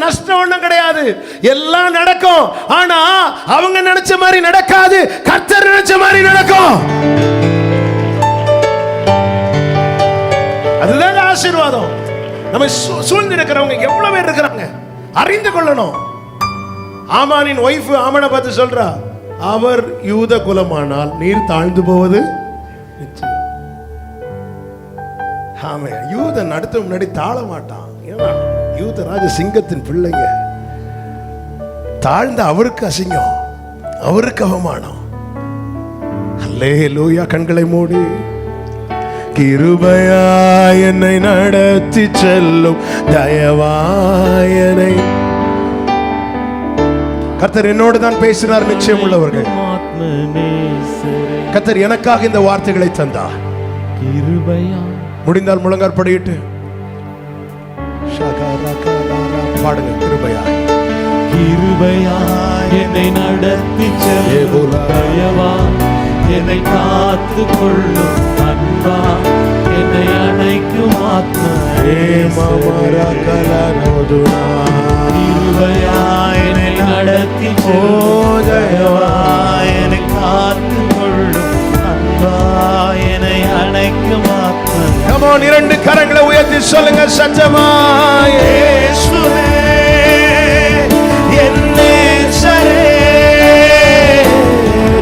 நஷ்டம் ஒண்ணும் கிடையாது, எல்லாம் நடக்கும். ஆனா அவங்க நினைச்ச மாதிரி நடக்காது, கர்த்தர் நினைச்ச மாதிரி நடக்கும். அதுதான் ஆசீர்வாதம். நம்ம சூழ்ந்து இருக்கிறவங்க எவ்வளவு பேர் இருக்கிறாங்க அறிந்து கொள்ளணும். ஆமானின் ஒய்ஃப் ஆமனை பார்த்து சொல்றா, அவர் யூத குலமானால் நீர் தாழ்ந்து போவது நிச்சயம். ஆமே, யூதன் அடுத்த முன்னாடி தாழ மாட்டான். ஏன்னா யூதராஜ சிங்கத்தின் பிள்ளைங்க. தாழ்ந்த அவருக்கு அசிங்கம், அவருக்கு அவமானம். அல்லேலூயா. கண்களை மூடி. கிருபையாய் என்னை நடத்தி செல்லும் தயவாயனை. கர்த்தர் என்னோடு தான் பேசினார். நிச்சயம் உள்ளவர்கள், கர்த்தர் எனக்காக இந்த வார்த்தைகளை தந்தார். முடிந்தால் முழங்காற்படியிட்டு பாடுங்க. கிருபையா, கிருபையா என்னை நடத்தி செல்லும் தயவா, என்னை காத்து கொள்ளும் அன்பா, என்னை அணைக்கும் கிருபையா என்னை நடத்தி தயவா, என்னை காத்து கொள்ளும் அன்பா, என்னை அணைக்கும் இரண்டு கரங்களை உயர்த்தி சொல்லுங்க சத்தமா. இயேசுவே என் நேசரே,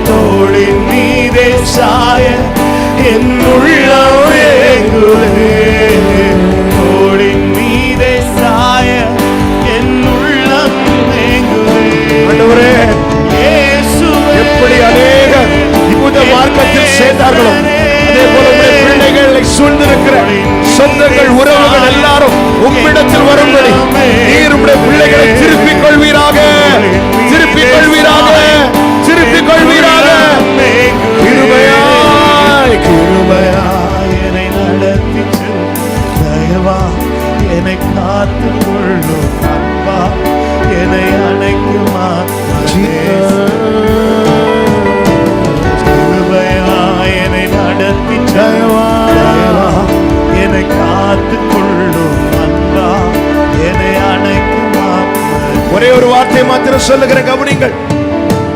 தோளின் மீதே சாய என் உள்ளம் ஏங்குதே. தோளின் மீதே சாய என் உள்ளம் ஏங்குதே. ஆண்டவரே, இயேசுவே எப்படி அநேகர் யூத மார்க்கத்தில் சேர்ந்தார்களோ அதே போல உம்முடைய பிள்ளைகளை சூழ்ந்திருக்கிற சொந்தங்கள், உறவுகள் எல்லாரும் உம்மிடத்தில் வரும்படி நீர் உம்முடைய பிள்ளைகளை திருப்பிக் கொள்வீராக, திருப்பிக் கொள்வீராக, திருப்பிக் கொள்வீராக. கிருபையாய், கிருபையாய் என்னை நடத்தி தயவா, என்னை காத்து கொள்ளும் அன்பா, என்னை அணைக்குமா. கிருபையாய் என்னை நடத்தி தயவா, என்னை காத்து கொள்ளும் அன்பா, என்னை அணைக்குமா. ஒரே ஒரு வார்த்தை மாத்திரம் சொல்லுகிற கவனிங்கள்.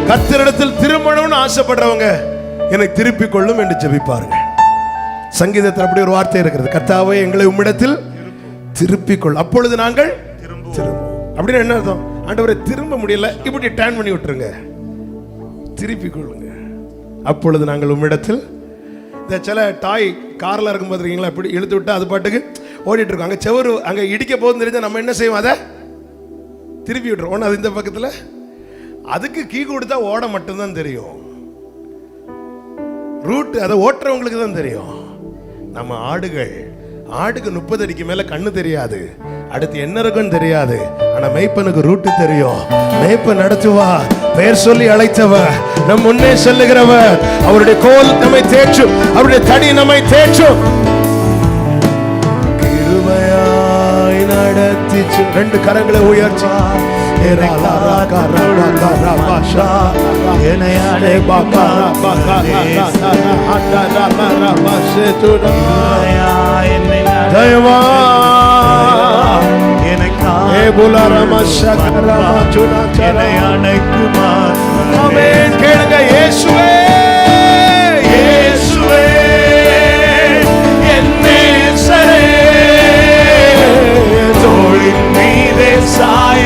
கர்த்தரிடத்தில் திரும்பணும்னு ஆசைப்படுறவங்க என்னை திருப்பிக் கொள்ளும் என்று ஜெபிப்பார்கள். சங்கீதத்தில் அப்படி ஒரு வார்த்தை இருக்கிறது, கர்த்தாவே எங்களை உம்மிடத்தில் திருப்பிக் கொள், அப்பொழுது நாங்கள் திரும்புவோம். அப்படின்னு என்ன அர்த்தம்? ஆண்டவரை திரும்ப முடியல, இப்படி டர்ன் பண்ணி விட்டுருங்க, திருப்பிக் கொள்ளுங்க, அப்பொழுது நாங்கள் உம்மிடத்தில். இந்த சில டாய் கார்ல இருக்கும் போதுங்களா, இப்படி இழுத்து விட்டா அது பாட்டுக்கு ஓடிட்டு இருக்கோம். அங்கே செவரு அங்கே இடிக்க போகுதுன்னு தெரிஞ்சா நம்ம என்ன செய்வோம்? அதை திருப்பி விட்டுருவோம். ஒன்று அது இந்த பக்கத்தில், அதுக்கு கீ கொடுத்தா ஓட மட்டும்தான் தெரியும், ரூட் அதை ஓட்டுறவங்களுக்கு தான் தெரியும். நம்ம ஆடுக்கு 30 அடிக்கு மேல கண்ணு தெரியாது, அடுத்து என்ன இருக்குன்னு தெரியாது. ஆனா மேய்ப்பனுக்கு ரூட்டு தெரியும். மேய்ப்பன் நடத்துவார், பெயர் சொல்லி அழைத்தவர், நம் முன்னே செல்லுகிறவர். அவருடைய கோல் நம்மை தேற்றும், அவருடைய தடி நம்மை தேற்றும். கிருபையாய் நடத்தி ரெண்டு கரங்களை உயர்த்தி கேளுங்க. இயேசுவே, இயேசுவே என் நேசரே, தோளின் மீதே சாய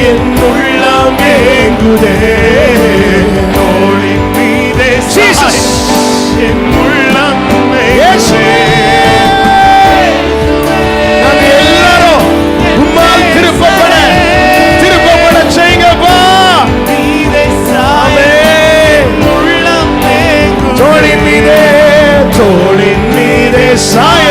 என் உள்ளம் ஏங்குதே. தோளின் மீதே சாய தோளின் மீதே சாய